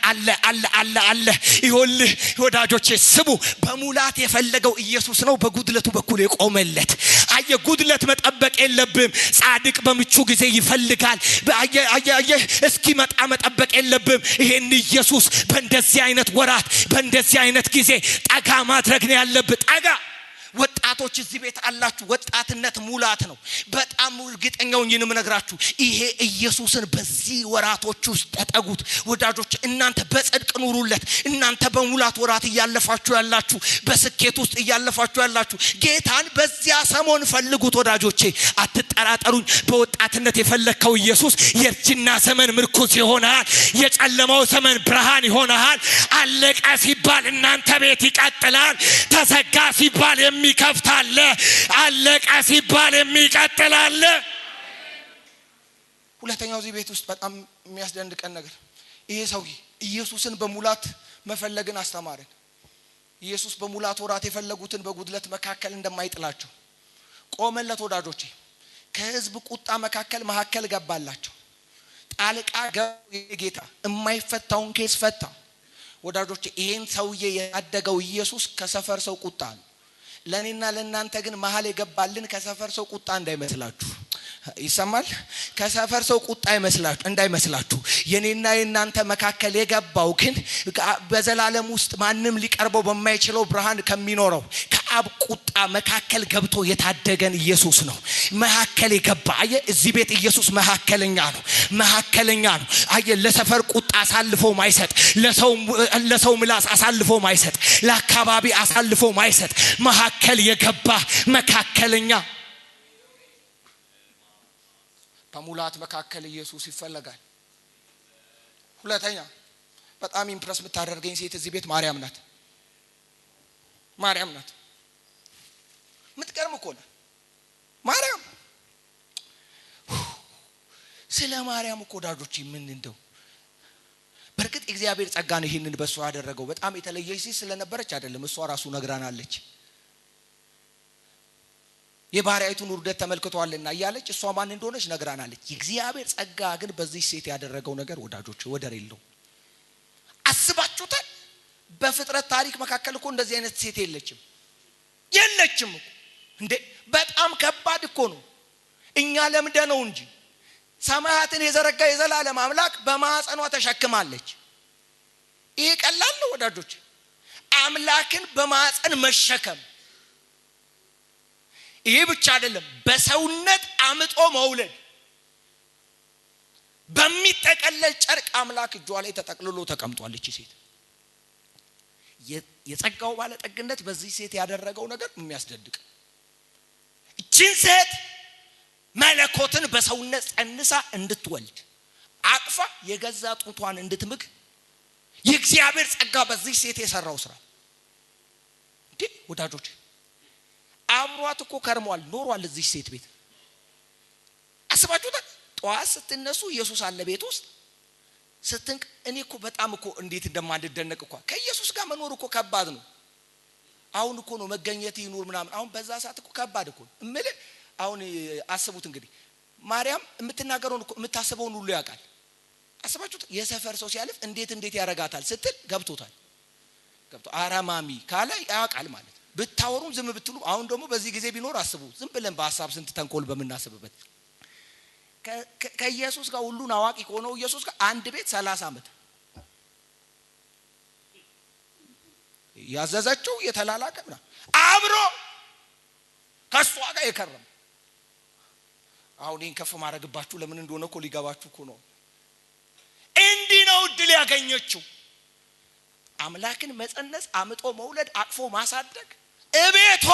አለ ይሁን ወዳጆቼ ስሙ በሙላት የፈለገው ኢየሱስ ነው በጉድለቱ በኩል የቆመለት አየ ጉድለት መጠበቅ የለብም ጻድቅ በምቹ ጊዜ ይፈልጋል አየ እስኪመጣ መጠበቅ የለብም ይሄን ኢየሱስ በእንደዚህ አይነት ወራት በእንደዚህ አይነት ጊዜ ጠጋ ማድረግ ነው ያለበት ጠጋ ወጣቶች እዚህ ቤት አላችሁ ወጣትነት ሙላት ነው በጣም እርግጠኛው ነኝ ነግራችሁ ይሄ ኢየሱስን በዚህ ወራቶች ውስጥ ተጠጉት ወዳጆች እናንተ በጽድቅ ኑሩለት እናንተ በሙላት ወራት ያለፋችሁ ያላችሁ በስኬት ውስጥ ያለፋችሁ ያላችሁ ጌታን በዚያ ሰሞን ፈልጉት ወዳጆቼ አትጠራጠሩኝ በወጣትነት የፈለከው ኢየሱስ የርጅና ዘመን ምርኩዝ ይሆናል የጨለማው ዘመን ብርሃን ይሆናል አለቀ ሲባል እናንተ ቤት ይቀጥላል ተዘጋ ሲባል የሚከፍታለ አለቀ ሲባል የሚቀጥላል ሁለተኛው እዚህ ቤት ውስጥ በጣም የሚያስደንቀን ነገር ይሄ ሰው ኢየሱስን በሙላት መፈለግን አስተማረን ኢየሱስ በሙላት ወራት የፈለጉትን በጉድለት መካከል እንደማይጥላቸው ቆመለት ወዳጆቼ ከህዝብ ቁጣ መካከል ገባላቸው ጣልቃ ጌታ የማይፈታውን ኬስ ፈታ ወዳጆቼ ይሄን ሰውዬ ያደገው ኢየሱስ ከሰፈር ሰው ቁጣ ነው ለኔና ለናንተ ግን መሐል የገባልን ከሰፈር ሰው ቁጣ እንዳይመስላችሁ ይሰማል ከሰፈር ሰው ቁጣ እንዳይመስላችሁ የኔና የናንተ መካከል የገባው ግን በዘላለም ውስጥ ማንም ሊቀርበው በማይችለው ብርሃን ከሚኖረው ከአብ ቁጣ መካከል ገብቶ የታደገን ኢየሱስ ነው መካከል የገባ አየ እዚህ ቤት ኢየሱስ መካከለኛ ነው አየ ለሰፈር ቁጣ አሳልፎ ማይሰጥ ለሰው ምላስ አሳልፎ ማይሰጥ ለአካባቢ አሳልፎ ማይሰጥ መካከል የገባ መካከለኛ በሙላት መካከል ኢየሱስ ይፈልጋል ሁለተኛ በጣም ኢምፕረስ የምታደርገኝ ሴት እዚህ ቤት ማርያም ናት ምትገርም እኮ ነው ማርያም ስለ ማርያም እኮ ዳጆች ምን እንደው በርግጥ እግዚአብሔር ጸጋ ነው ይሄንን በሷ ያደረገው በጣም የተለየች ሴት ስለነበረች አይደለም እሷ ራሱ ነግራናለች የባሪያይቱን ውርደት ተመልክቷልና ያለች እሷ ማን እንደሆነች ነግራናለች እግዚአብሔር ጸጋ ግን በዚህ ሴት ያደረገው ነገር ወዳጆች ወደር የለው አስባችሁታል በፍጥረት ታሪክ መካከል እኮ እንደዚህ አይነት ሴት የለችም እንዴ በጣም ከባድ እኮ ነው እኛ ለምደነው እንጂ ሰማያትን የዘረጋ የዘላለም አምላክ በማህፀኗ ተሸክማለች ይሄ ቀላል ነው ወዳጆች አምላክን በማህፀን መሸከም ይሄ ብቻ አይደለም በሰውነት አምጦ መውለድ በሚጠቀለል ጨርቅ አምላክ እጇ ላይ ተጠቅልሎ ተቀምጧል እቺ ሴት የጸጋው ባለጠግነት በዚህ ሴት ያደረገው ነገር የሚያስደድቅ እቺን ሴት መለኮትን በሰውነት ጸንሳ እንድትወልድ አቅፋ የገዛ ጡቷን እንድትምግ የእግዚአብሔር ጸጋ በዚህ ሴት የሰራው ስራ እንዴ ወዳጆች አብሯት እኮ ከርሟል ኖሯል እዚህ ሴት ቤት አስባችሁታል ጧት ስትነሱ ኢየሱስ አለ ቤት ውስጥ ስትንቅ እኔ እኮ በጣም እኮ እንዴት እንደማንደነቅ እኮ ከኢየሱስ ጋር መኖር እኮ ከባድ ነው። አሁን እኮ ነው መገኘት ይኑር ምናምን አሁን በዛ ሰዓት እኮ ከባድ እኮ እምል አሁን አስቡት እንግዲህ ማርያም የምትናገረውን እኮ የምታስበውን ሁሉ ያውቃል። አስባችሁት የሰፈር ሰው ሲያልፍ እንዴት ያረጋታል ስትል ገብቶ አራማሚ ካለ ያውቃል ማለት ብታወሩም ዝም ብትሉ አሁን ደግሞ በዚህ ጊዜ ቢኖር አስቡ ዝም ብለን በሐሳብ ስንት ተንኮል በመናስብበት ከኢየሱስ ጋር ሁሉን አዋቂ ሆነው ኢየሱስ ጋር አንድ ቤት 30 ዓመት ያዘዛቸው የተላላቀና አብሮ ከሷ ጋር የከረመ አሁን ይሄን ከፍ ማድረግባችሁ ለምን እንደሆነ እኮ ሊገባችሁ እኮ ነው። እንዲህ ነው ድል ያገኘችው አምላክን መጸነስ አምጦ መውለድ አቅፎ ማሳደግ እቤቷ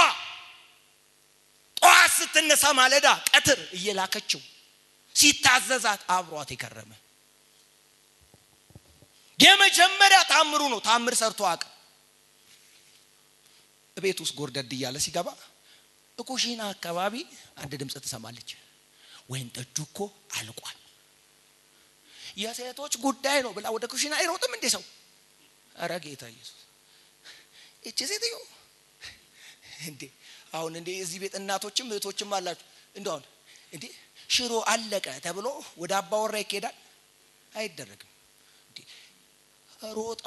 ጧት ስትነሳ ማለዳ ቀትር እየላከችው ሲታዘዛት አብሯት የከረመ የመጀመሪያ ታምሩ ነው። ታምር ሰርቶ አቀ ቤት ውስጥ ጎርደድ ይያለ ሲገባ እኮሺና አካባቢ አንድ ድምጽ ተሰማለች። ወይን ጠጁ እኮ አልቋል የሴቶች ጉዳይ ነው ብላ ወደ ኩሽና አይሮጥም እንዴ ሰው? አረ ጌታ ኢየሱስ እቺ ሴትዮ እንዴ አሁን እንዴ እዚህ ቤት እናቶችም እህቶችም አላችሁ እንደው እንዴ ሽሮ አለቀ ተብሎ ወደ አባወራ ይኬዳል? አይደረግም። እንዴ ሮጣ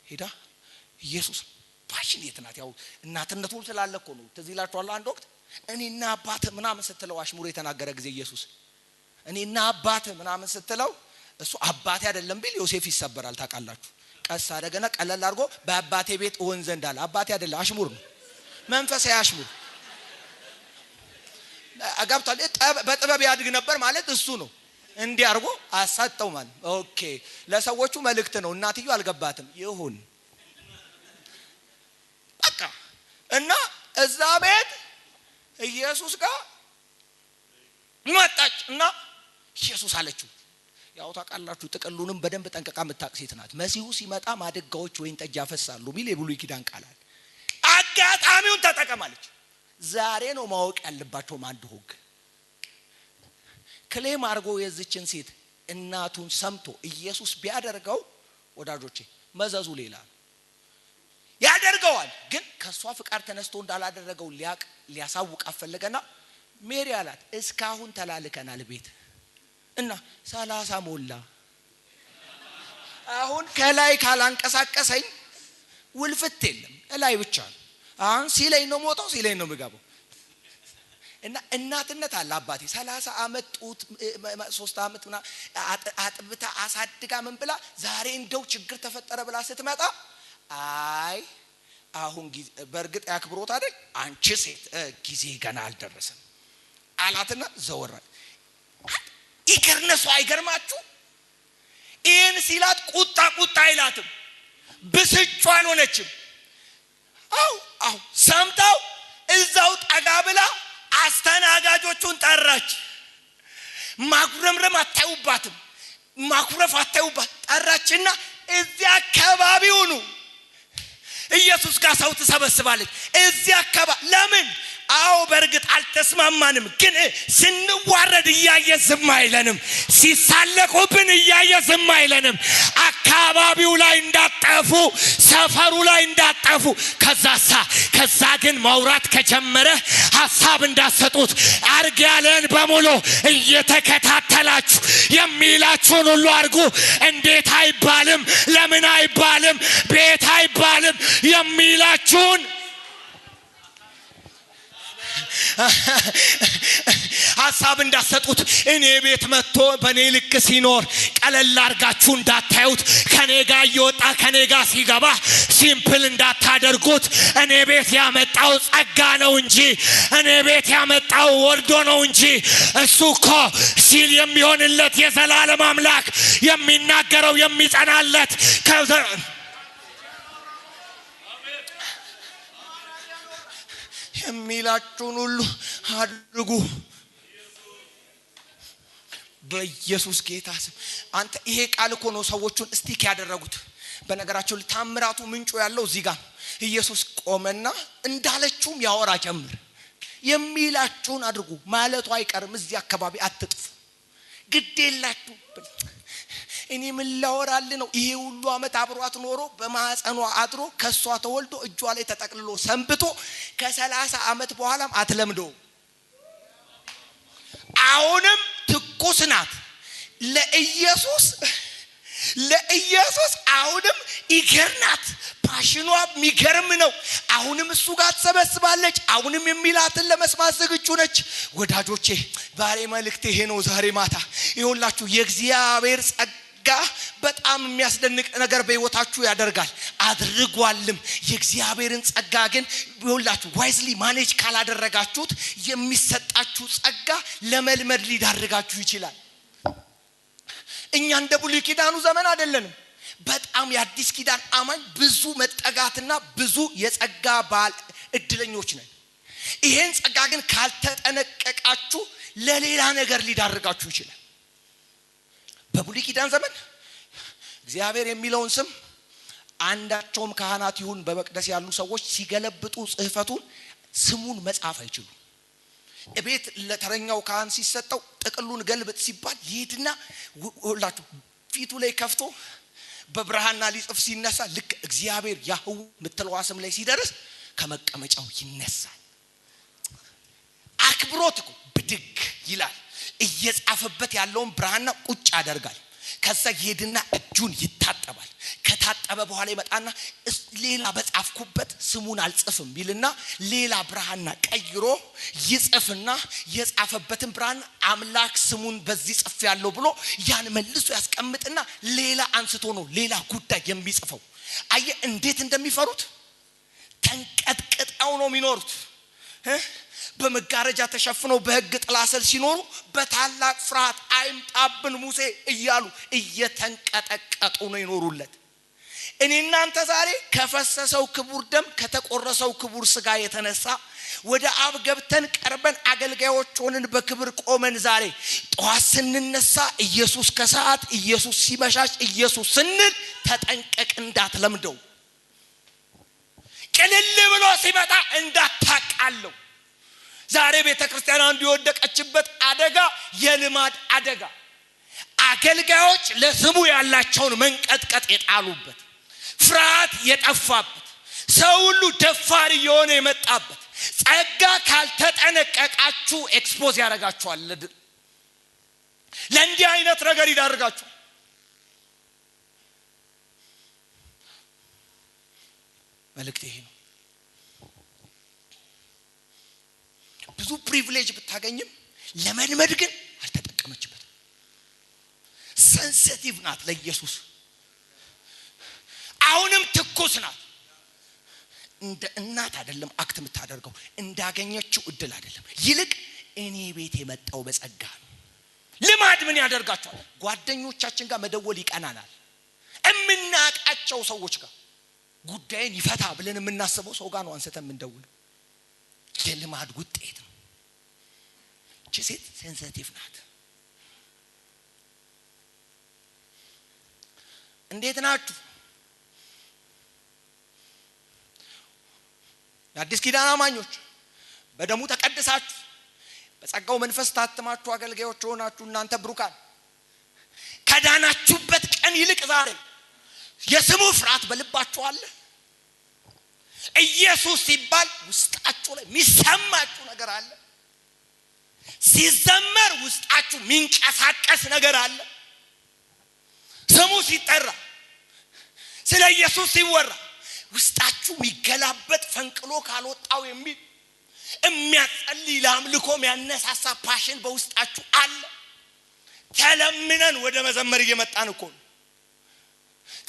ሄዳ ኢየሱስ ፓሽኔት ናት። ያው እናትነቱም ስላለኮ ነው። ትዝ ይላችኋል አንድ ወቅት እኔና አባቴ ምናምን ስትለው አሽሙሮ የተናገረ ጊዜ ኢየሱስ እኔና አባቴ ምናምን ስትለው እሱ አባቴ አይደለም ቢል ዮሴፍ ይሰበራል ታውቃላችሁ። ቀስ አደገና ቀለል አድርጎ በአባቴ ቤት ወን ዘንድ አለ። አባቴ አይደለም አሽሙር ነው መንፈሳዊ አሽሙር አጋብቷል። በጥበብ ያድግ ነበር ማለት እሱ ነው። እንዲህ አድርጎ አሳጠው ማለት ኦኬ ለሰዎቹ መልእክት ነው። እናትየው አልገባትም ይሁን በቃ እና እዛ ቤት ኢየሱስ ጋር መጣች እና ኢየሱስ አለችው ያው ታውቃላችሁ ጥቅሉንም በደንብ ጠንቀቃ መታቅ ሴት ናት። መሲሁ ሲመጣ ማደጋዎች ወይን ጠጅ ያፈሳሉ ቢል የብሉይ ኪዳን ቃል አጋጣሚውን ተጠቀማለች። ዛሬ ነው ማወቅ ያለባቸው ማንድ ሆግ ክሌም አርጎ የዚችን ሴት እናቱን ሰምቶ ኢየሱስ ቢያደርገው ወዳጆቼ መዘዙ ሌላ ያደርገዋል። ግን ከሷ ፍቃድ ተነስቶ እንዳላደረገው ሊያሳውቅ አፈለገና ሜሪ አላት እስካሁን ተላልከናል ቤት እና 30 ሞላ አሁን ከላይ ካላንቀሳቀሰኝ ውልፍት የለም እላይ ብቻ ነው። አሁን ሲለኝ ነው ሞታው ሲለኝ ነው ምጋበው እና እናትነት አለ አባቴ 30 ዓመት ጡት 3 ዓመት እና አጥብታ አሳድጋ ምን ብላ ዛሬ እንደው ችግር ተፈጠረ ብላ ስትመጣ አይ አሁን በርግጥ ያክብሮት አይደል አንቺ ሴት ጊዜ ገና አልደረሰም አላትና ዘወራ ይከርነሱ አይገርማችሁ ይሄን ሲላት ቁጣ አይላትም ብስጩ አልሆነችም። አው ሰምታው እዛው ጠጋ ብላ አስተናጋጆቹን ጠራች። ማኩረምረም አታዩባትም ማኩረፍ አታዩባት ጠራችና እዚያ አካባቢው ነው ኢየሱስ ጋር ሰው ተሰበስባለች። እዚያ አካባቢ ለምን አው በርግጥ አልተስማማንም ግን ስንዋረድ እያየ ዝም አይለንም ሲሳለቁብን እያየ ዝም አይለንም። አካባቢው ላይ እንዳጠፉ ሰፈሩ ላይ እንዳጠፉ ከዛ ግን ማውራት ከጀመረ ሐሳብ እንዳሰጡት አርግ ያለን በሙሉ እየተከታተላችሁ የሚላችሁን ሁሉ አርጉ። እንዴት አይባልም ለምን አይባልም ቤት አይባልም የሚላችሁን ሐሳብ እንዳሰጡት እኔ ቤት መጥቶ በኔ ልክ ሲኖር ቀለል አርጋችሁ እንዳታዩት ከኔ ጋር እየወጣ ከኔ ጋር ሲገባ ሲምፕል እንዳታደርጉት። እኔ ቤት ያመጣው ጸጋ ነው እንጂ እኔ ቤት ያመጣው ወርዶ ነው እንጂ እሱ እኮ ሲል የሚሆንለት የዘላለም አምላክ የሚናገረው የሚጸናለት የሚላችሁን ሁሉ አድርጉ በኢየሱስ ጌታ ስም። አንተ ይሄ ቃል እኮ ነው ሰዎቹን ስቲክ ያደረጉት። በነገራቸው ታምራቱ ምንጩ ያለው እዚህ ጋር ኢየሱስ ቆመና እንዳለችውም ያወራ ጀምር የሚላችሁን አድርጉ ማለቱ አይቀርም። እዚህ አካባቢ አትጥፉ ግዴላችሁ እኔ ምን ላወራል ነው? ይሄ ሁሉ አመት አብሯት ኖሮ በማህፀኗ አድሮ ከሷ ተወልዶ እጇ ላይ ተጠቅልሎ ሰንብቶ ከ30 አመት በኋላም አትለምደው። አሁንም ትኩስ ናት ለኢየሱስ አሁንም ይገርናት። ፓሽኗ የሚገርም ነው። አሁንም እሱ ጋር ተሰበስባለች። አሁንም የሚላትን ለመስማት ዝግጁ ነች። ወዳጆቼ ዛሬ መልእክቴ ይሄ ነው። ዛሬ ማታ ይሁንላችሁ የእግዚአብሔር ጸጋ በጣም የሚያስደንቅ ነገር በህይወታችሁ ያደርጋል አድርጓልም። የእግዚአብሔርን ጸጋ ግን ይሁንላችሁ ዋይዝሊ ማኔጅ ካላደረጋችሁት የሚሰጣችሁ ጸጋ ለመልመድ ሊዳርጋችሁ ይችላል። እኛ እንደ ብሉይ ኪዳኑ ዘመን አይደለንም። በጣም የአዲስ ኪዳን አማኝ ብዙ መጠጋትና ብዙ የጸጋ ባል እድለኞች ነን። ይሄን ጸጋ ግን ካልተጠነቀቃችሁ ለሌላ ነገር ሊዳርጋችሁ ይችላል። በብሉይ ኪዳን ዘመን እግዚአብሔር የሚለውን ስም አንዳቸውም ካህናት ይሁን በመቅደስ ያሉ ሰዎች ሲገለብጡ ጽሕፈቱን ስሙን መጻፍ አይችሉም። እቤት ለተረኛው ካህን ሲሰጠው ጥቅሉን ገልብጥ ሲባል ይሄድና ሁላችሁ ፊቱ ላይ ከፍቶ በብርሃንና ሊጽፍ ሲነሳ ልክ እግዚአብሔር ያህው ምትለው ስም ላይ ሲደርስ ከመቀመጫው ይነሳል። አክብሮት ብድግ ይላል። እየጻፈበት ያለውን ብርሃንና ቁጭ ያደርጋል። ከዛ ይሄድና እጁን ይታጠባል። ከታጠበ በኋላ ይመጣና ሌላ በጻፍኩበት ስሙን አልጽፍም ይልና ሌላ ብርሃንና ቀይሮ ይጽፍና የጻፈበትን ብርሃን አምላክ ስሙን በዚህ ጽፍ ያለው ብሎ ያን መልሶ ያስቀምጥና ሌላ አንስቶ ነው ሌላ ጉዳይ የሚጽፈው። አየ እንዴት እንደሚፈሩት ተንቀጥቅጠው ነው የሚኖሩት። በመጋረጃ ተሸፍነው በሕግ ጥላ ስር ሲኖሩ በታላቅ ፍርሃት አይምጣብን ሙሴ እያሉ እየተንቀጠቀጡ ነው ይኖሩለት። እኔና አንተ ዛሬ ከፈሰሰው ክቡር ደም ከተቆረሰው ክቡር ስጋ የተነሳ ወደ አብ ገብተን ቀርበን አገልጋዮች ሆነን በክብር ቆመን ዛሬ ጧት ስንነሳ ኢየሱስ ከሰዓት ኢየሱስ ሲመሻሽ ኢየሱስ ስንል ተጠንቀቅ እንዳትለምደው። ቅልል ብሎ ሲመጣ እንዳታቃለው። ዛሬ ቤተክርስቲያን አንዱ የወደቀችበት አደጋ የልማድ አደጋ። አገልጋዮች ለስሙ ያላቸውን መንቀጥቀጥ የጣሉበት ፍርሃት የጠፋበት ሰው ሁሉ ደፋር የሆነ የመጣበት ጸጋ ካልተጠነቀቃችሁ ኤክስፖዝ ያደርጋችኋል። ለእንዲህ አይነት ነገር ይዳርጋችኋል። መልእክት ይሄ ነው። ብዙ ፕሪቪሌጅ ብታገኝም ለመልመድ ግን አልተጠቀመችበትም። ሴንሲቲቭ ናት ለኢየሱስ። አሁንም ትኩስ ናት። እንደ እናት አይደለም አክት የምታደርገው፣ እንዳገኘችው እድል አይደለም። ይልቅ እኔ ቤት የመጣው በጸጋ ነው። ልማድ ምን ያደርጋቸዋል? ጓደኞቻችን ጋር መደወል ይቀናናል። እምናቃቸው ሰዎች ጋር ጉዳይን ይፈታ ብለን የምናስበው ሰው ጋር ነው አንስተን የምንደውለው። የልማድ ውጤት ነው። ሴት ሴንሲቲቭ ናት። እንዴት ናችሁ? የአዲስ ኪዳን አማኞች በደሙ ተቀድሳችሁ በጸጋው መንፈስ ታትማችሁ አገልጋዮች ሆናችሁ እናንተ ብሩካን ከዳናችሁበት ቀን ይልቅ ዛሬ የስሙ ፍርሃት በልባችሁ አለ። ኢየሱስ ሲባል ውስጣችሁ ላይ የሚሰማችሁ ነገር አለ። ሲዘመር ውስጣችሁ ሚንቀሳቀስ ነገር አለ። ስሙ ሲጠራ ስለ ኢየሱስ ሲወራ ውስጣችሁ የሚገላበጥ ፈንቅሎ ካልወጣው የሚል የሚያጸልይ ለአምልኮ የሚያነሳሳ ፓሽን በውስጣችሁ አለ። ተለምነን ወደ መዘመር እየመጣን እኮ ነው።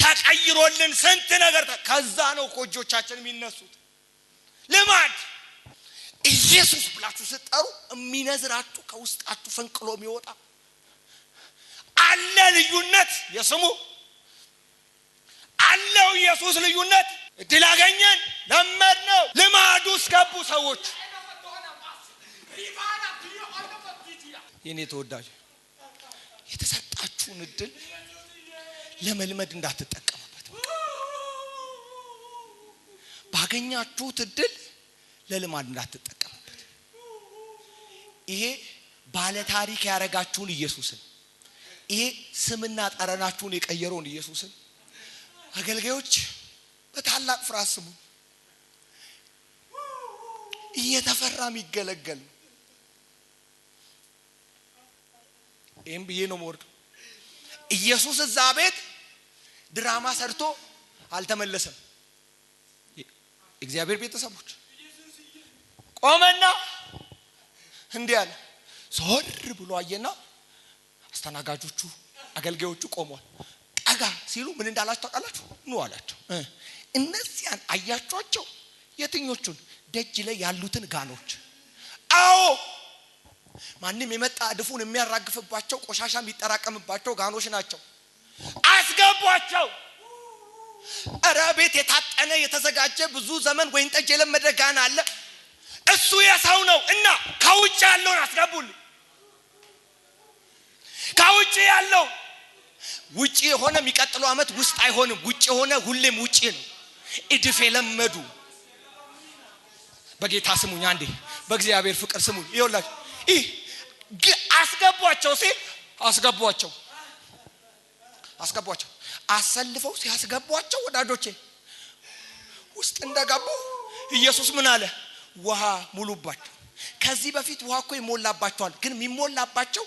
ተቀይሮልን ስንት ነገር ከዛ ነው እጆቻችን የሚነሱት። ልማድ ኢየሱስ ብላችሁ ስትጠሩ የሚነዝራችሁ ከውስጣችሁ ፈንቅሎ የሚወጣ አለ። ልዩነት የስሙ አለው። ኢየሱስ ልዩነት እድል አገኘን፣ ለመድ ነው። ልማዱ እስከቡ ሰዎች የኔ ተወዳጅ የተሰጣችሁን እድል ለመልመድ እንዳትጠቀሙበት። ባገኛችሁት እድል ለልማድ እንዳትጠቀሙበት። ይሄ ባለ ታሪክ ያረጋችሁን ኢየሱስን ይሄ ስምና ጠረናችሁን የቀየረውን ኢየሱስን አገልጋዮች በታላቅ ፍርሃት ስሙ። እየተፈራ የሚገለገል ይሄን ብዬ ነው የምወርደው። ኢየሱስ እዛ ቤት ድራማ ሰርቶ አልተመለሰም። እግዚአብሔር ቤተሰቦች ቆመና እንዲህ አለ። ዞር ብሎ አየና አስተናጋጆቹ አገልጋዮቹ ቆመዋል። ጠጋ ሲሉ ምን እንዳላችሁ ታውቃላችሁ? ኑ አላቸው። እነዚያን አያችኋቸው? የትኞቹን? ደጅ ላይ ያሉትን ጋኖች። አዎ ማንንም የመጣ ድፉን የሚያራግፍባቸው ቆሻሻ የሚጠራቀምባቸው ጋኖች ናቸው። አስገቧቸው። አረ ቤት የታጠነ የተዘጋጀ ብዙ ዘመን ወይን ጠጅ የለመደ ጋን አለ። እሱ የሰው ነው እና ከውጭ ያለውን አስገቡልኝ። ከውጭ ያለው ውጪ የሆነ የሚቀጥለው አመት ውስጥ አይሆንም። ውጪ የሆነ ሁሌም ውጪ ነው። እድፍ የለመዱ በጌታ ስሙኝ፣ አንዴ በእግዚአብሔር ፍቅር ስሙኝ። ይኸውላችሁ አስገቧቸው ሲል አስገቧቸው አሰልፈው ሲያስገቧቸው ወዳጆቼ ውስጥ እንደገቡ ኢየሱስ ምን አለ? ውሃ ሙሉባቸው። ከዚህ በፊት ውሃ እኮ ይሞላባቸዋል፣ ግን የሚሞላባቸው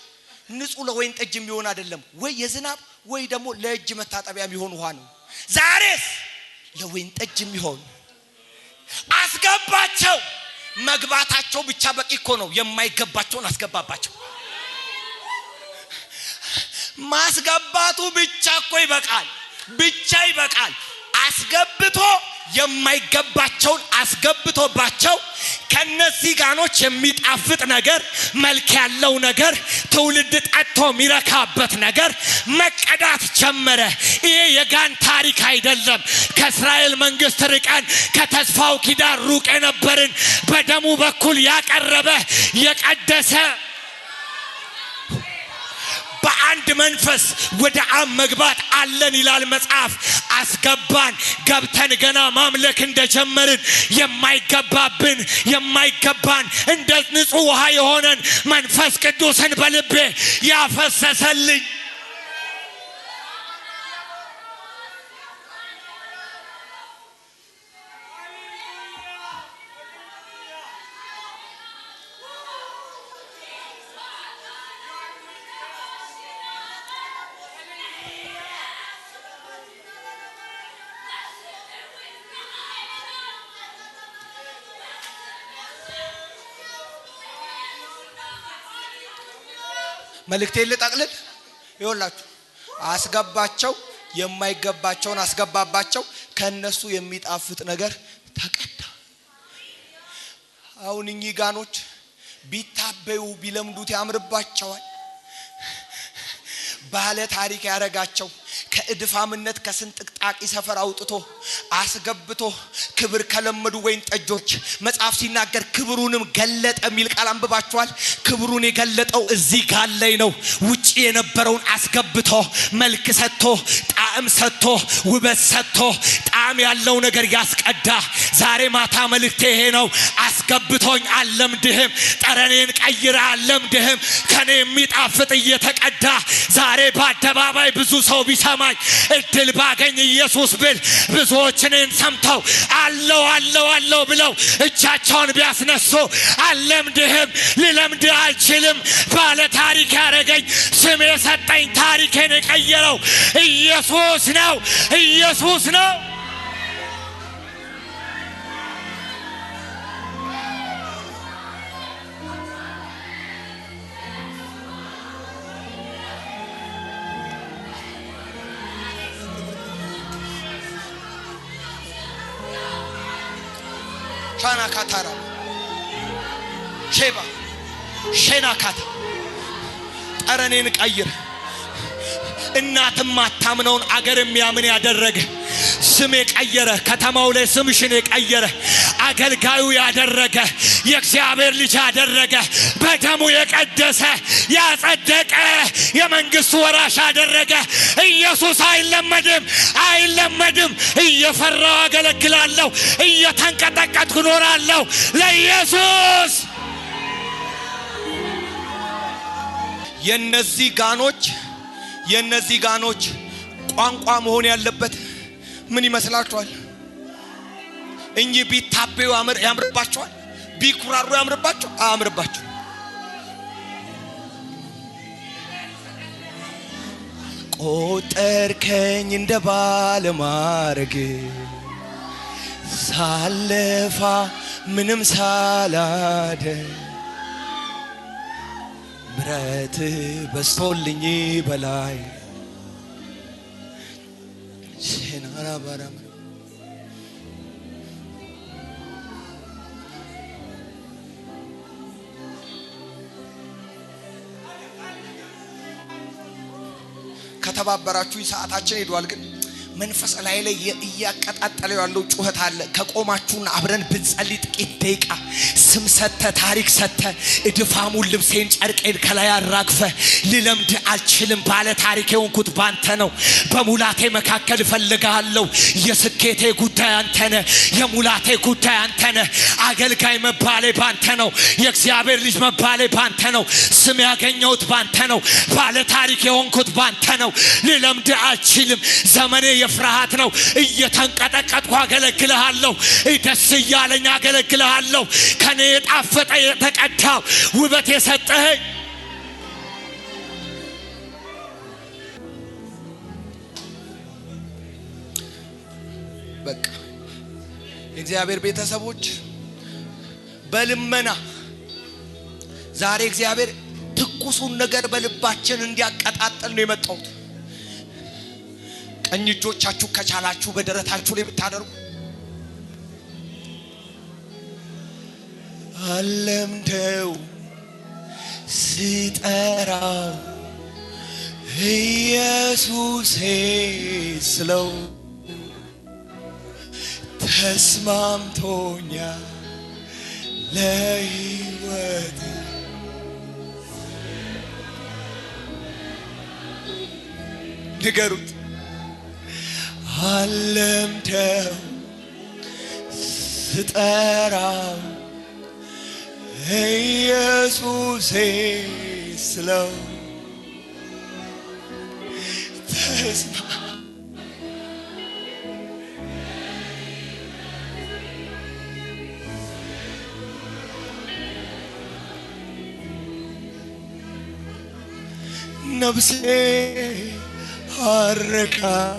ንጹህ ለወይን ጠጅ የሚሆን አይደለም። ወይ የዝናብ ወይ ደግሞ ለእጅ መታጠቢያ የሚሆን ውሃ ነው። ዛሬስ ለወይን ጠጅ የሚሆን አስገባቸው። መግባታቸው ብቻ በቂ እኮ ነው። የማይገባቸውን አስገባባቸው። ማስገባቱ ብቻ እኮ ይበቃል፣ ብቻ ይበቃል። አስገብቶ የማይገባቸውን አስገብቶባቸው ከነዚህ ጋኖች የሚጣፍጥ ነገር፣ መልክ ያለው ነገር፣ ትውልድ ጠጥቶ የሚረካበት ነገር መቀዳት ጀመረ። ይሄ የጋን ታሪክ አይደለም። ከእስራኤል መንግስት ርቀን ከተስፋው ኪዳን ሩቅ የነበርን በደሙ በኩል ያቀረበ የቀደሰ በአንድ መንፈስ ወደ አብ መግባት አለን ይላል መጽሐፍ። አስገባን። ገብተን ገና ማምለክ እንደጀመርን የማይገባን እንደ ንጹህ ውሃ የሆነን መንፈስ ቅዱስን በልቤ ያፈሰሰልኝ መልእክቴን ልጠቅልል። ይኸውላችሁ አስገባቸው፣ የማይገባቸውን አስገባባቸው፣ ከነሱ የሚጣፍጥ ነገር ተቀዳ። አሁን እኚህ ጋኖች ቢታበዩ ቢለምዱት ያምርባቸዋል። ባለ ታሪክ ያረጋቸው ከእድፋምነት ከስንጥቅጣቂ ሰፈር አውጥቶ አስገብቶ ክብር ከለመዱ ወይን ጠጆች መጽሐፍ ሲናገር ክብሩንም ገለጠ የሚል ቃል አንብባችኋል። ክብሩን የገለጠው እዚህ ጋር ላይ ነው። ውጪ የነበረውን አስገብቶ መልክ ሰጥቶ ጣዕም ሰጥቶ ውበት ሰጥቶ ጣዕም ያለው ነገር ያስቀዳ። ዛሬ ማታ መልእክቴ ይሄ ነው። አስገብቶኝ አለምድህም፣ ጠረኔን ቀይረ አለምድህም። ከኔ የሚጣፍጥ እየተቀዳ ዛሬ በአደባባይ ብዙ ሰው ቢሰማኝ እድል ባገኝ ኢየሱስ ብል ብዙዎችን ሰምተው አለው ብለው እጃቸውን ቢያስነሱ አለምድህም፣ ልለምድ አልችልም። ባለ ታሪክ ያረገኝ ስም የሰጠኝ ታሪኬን የቀየረው ኢየሱስ ነው። ኢየሱስ ነው። ሻናካታራ ሼባ ሼናካታ ጠረኔን ቀይር። እናትም ማታምነውን አገር የሚያምን ያደረገ ስም የቀየረ ከተማው ላይ ስምሽን የቀየረ አገልጋዩ ያደረገ የእግዚአብሔር ልጅ ያደረገ በደሙ የቀደሰ ያጸደቀ የመንግስቱ ወራሽ ያደረገ ኢየሱስ አይለመድም። እየፈራው አገለግላለሁ፣ እየተንቀጠቀጥኩ እኖራለሁ ለኢየሱስ። የነዚህ ጋኖች የነዚህ ጋኖች ቋንቋ መሆን ያለበት ምን ይመስላችኋል? እንጂ ቢታበዩ ያምርባቸዋል? ቢኩራሩ አያምርባቸው? ቆጠርከኝ እንደ ባለማረግ ሳለፋ ምንም ሳላደ ምሕረት በስቶልኝ በላይ ከተባበራችሁኝ ሰዓታችን ሄዷል። ግን መንፈስ ላይ እያቀጣጠለው ያለው ጩኸት አለ። ከቆማችሁና አብረን ብንጸልይ ጥቂት ደቂቃ ስም ሰተ ታሪክ ሰተ እድፋሙን ልብሴን ጨርቄን ከላይ አራግፈ ልለምድ አልችልም ባለ ታሪክ የሆንኩት ባንተ ነው። በሙላቴ መካከል እፈልግሃለሁ። የስኬቴ ጉዳይ አንተ ነህ። የሙላቴ ጉዳይ አንተ ነህ። አገልጋይ መባሌ ባንተ ነው። የእግዚአብሔር ልጅ መባሌ ባንተ ነው። ስም ያገኘሁት ባንተ ነው። ባለ ታሪክ የሆንኩት ባንተ ነው። ልለምድ አልችልም። ዘመኔ የፍርሃት ነው። እየተንቀጠቀጥኩ አገለግልሃለሁ። ደስ እያለኝ አገለግልሃለሁ። ከኔ የጣፈጠ የተቀዳው ውበት የሰጠኸኝ በቃ እግዚአብሔር ቤተሰቦች በልመና ዛሬ እግዚአብሔር ትኩሱን ነገር በልባችን እንዲያቀጣጥል ነው የመጣሁት። ቀኝ እጆቻችሁ ከቻላችሁ በደረታችሁ ላይ ብታደርጉ አለምደው ሲጠራው ኢየሱሴ ስለው ተስማምቶኛ ለሕይወት ንገሩት። አለምደው ስጠራው ኢየሱሴ ስለው ነፍሴ አረካል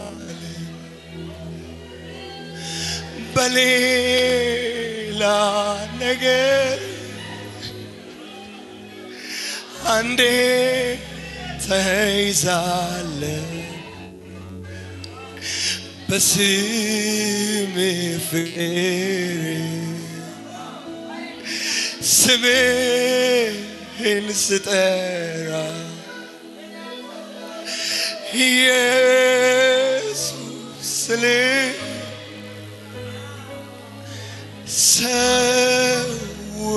በሌላ ነገር አንዴ ተይዛለ በስም ፍቅር ስምህን ስጠራ ኢየሱስ ስልህ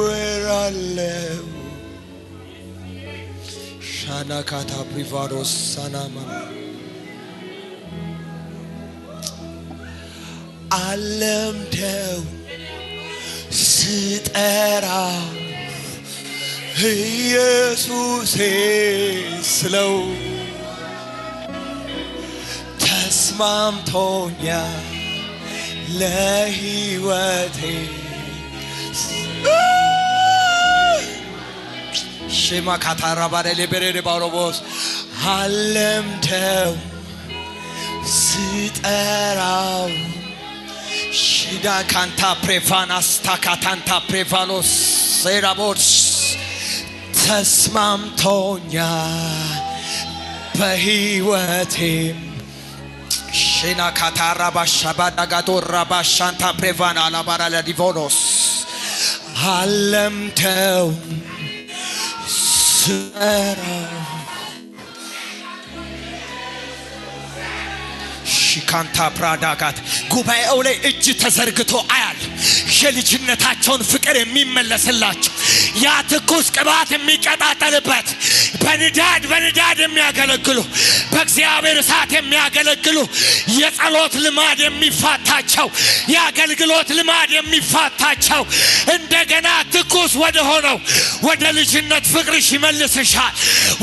ሰውራለሁ ሻናካታ ፕሪቫሮስ ሳናማ አለምደው ስጠራው ኢየሱሴ ስለው ተስማምቶኛ ለሕይወቴ ሼማ ካታራ ባደሌ በሬ ባሮቦስ አለምደው ስጠራው ሽዳ ካንታ ፕሬፋናስ ታካታንታ ፕሬቫሎስ ሴራቦስ ተስማምቶኛ በሕይወቴ ሼና ካታራ ባሻባዳ ጋዶራ ባሻንታ ፕሬቫና አላባራ ለዲቮኖስ አለምደው ስጠራው ሺካንታ ፕራዳጋት ጉባኤው ላይ እጅ ተዘርግቶ አያል የልጅነታቸውን ፍቅር የሚመለስላቸው ያ ትኩስ ቅባት የሚቀጣጠልበት በንዳድ የሚያገለግሉ በእግዚአብሔር እሳት የሚያገለግሉ የጸሎት ልማድ የሚፋታቸው የአገልግሎት ልማድ የሚፋታቸው እንደገና ትኩስ ወደ ሆነው ወደ ልጅነት ፍቅርሽ ይመልስሻል።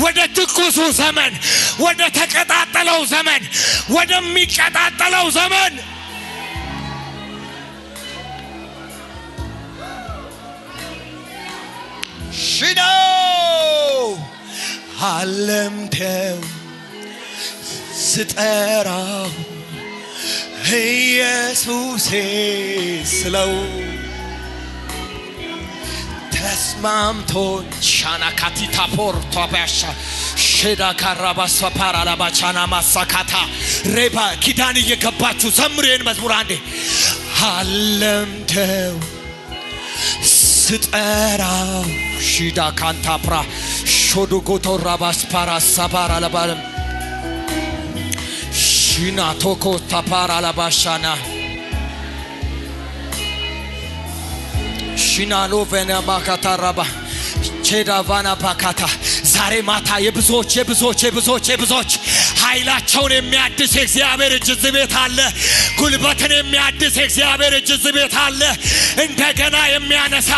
ወደ ትኩሱ ዘመን ወደ ተቀጣጠለው ዘመን ወደሚቀጣጠለው ዘመን ሽዶ አለምተው ስጠራው ኢየሱሴ ስለው ተስማምቶኝ ሻና ካቲታ ፖርቶ ባሻ ሼዳ ካራባስ ፓራላባቻና ማሳካታ ሬባ ኪዳን እየገባችሁ ዘምሩን መዝሙር አንዴ አለምተው ስጠራው ሺዳ ካንታፕራ ሾዶጎቶ ራባስ ፓራሳባራ ለባለም ሺና ቶኮ ታፓራ ለባሻና ሺናሎ ቬና ማካታራባ ቼዳ ቫና ባካታ ዛሬ ማታ የብዙዎች ኃይላቸውን የሚያድስ እግዚአብሔር እጅ ዝቤት አለ። ጉልበትን የሚያድስ እግዚአብሔር እጅ ዝቤት አለ። እንደገና የሚያነሳ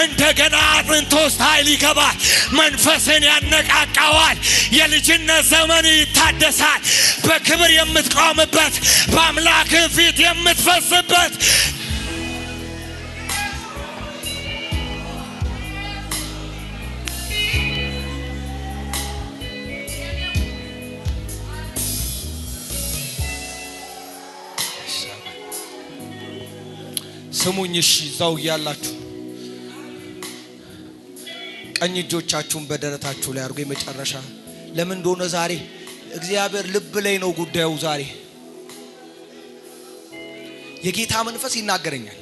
እንደገና አጥንት ውስጥ ኃይል ይገባል። መንፈስን ያነቃቃዋል። የልጅነት ዘመን ይታደሳል። በክብር የምትቆምበት በአምላክ ፊት የምትፈስበት ስሙኝሽ ዛው ያላችሁ ቀኝ እጆቻችሁን በደረታችሁ ላይ አድርጉ። የመጨረሻ ለምን እንደሆነ ዛሬ እግዚአብሔር ልብ ላይ ነው ጉዳዩ። ዛሬ የጌታ መንፈስ ይናገረኛል።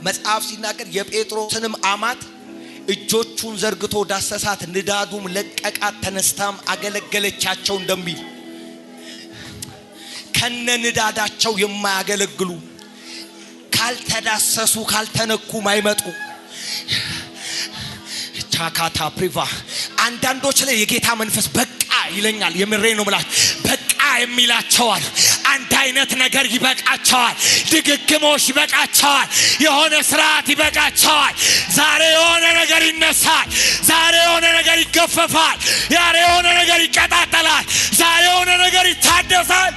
መጽሐፍ ሲናገር የጴጥሮስንም አማት እጆቹን ዘርግቶ ዳሰሳት፣ ንዳዱም ለቀቃት፣ ተነስታም አገለገለቻቸው እንደሚል ከነንዳዳቸው የማያገለግሉ ካልተዳሰሱ ካልተነኩ ማይመጡ ቻካታ ፕሪቫ አንዳንዶች ላይ የጌታ መንፈስ በቃ ይለኛል። የምሬ ነው ማለት በቃ የሚላቸዋል። አንድ አይነት ነገር ይበቃቸዋል። ድግግሞሽ ይበቃቸዋል። የሆነ ስርዓት ይበቃቸዋል። ዛሬ የሆነ ነገር ይነሳል። ዛሬ የሆነ ነገር ይገፈፋል። ዛሬ የሆነ ነገር ይቀጣጠላል። ዛሬ የሆነ ነገር ይታደሳል።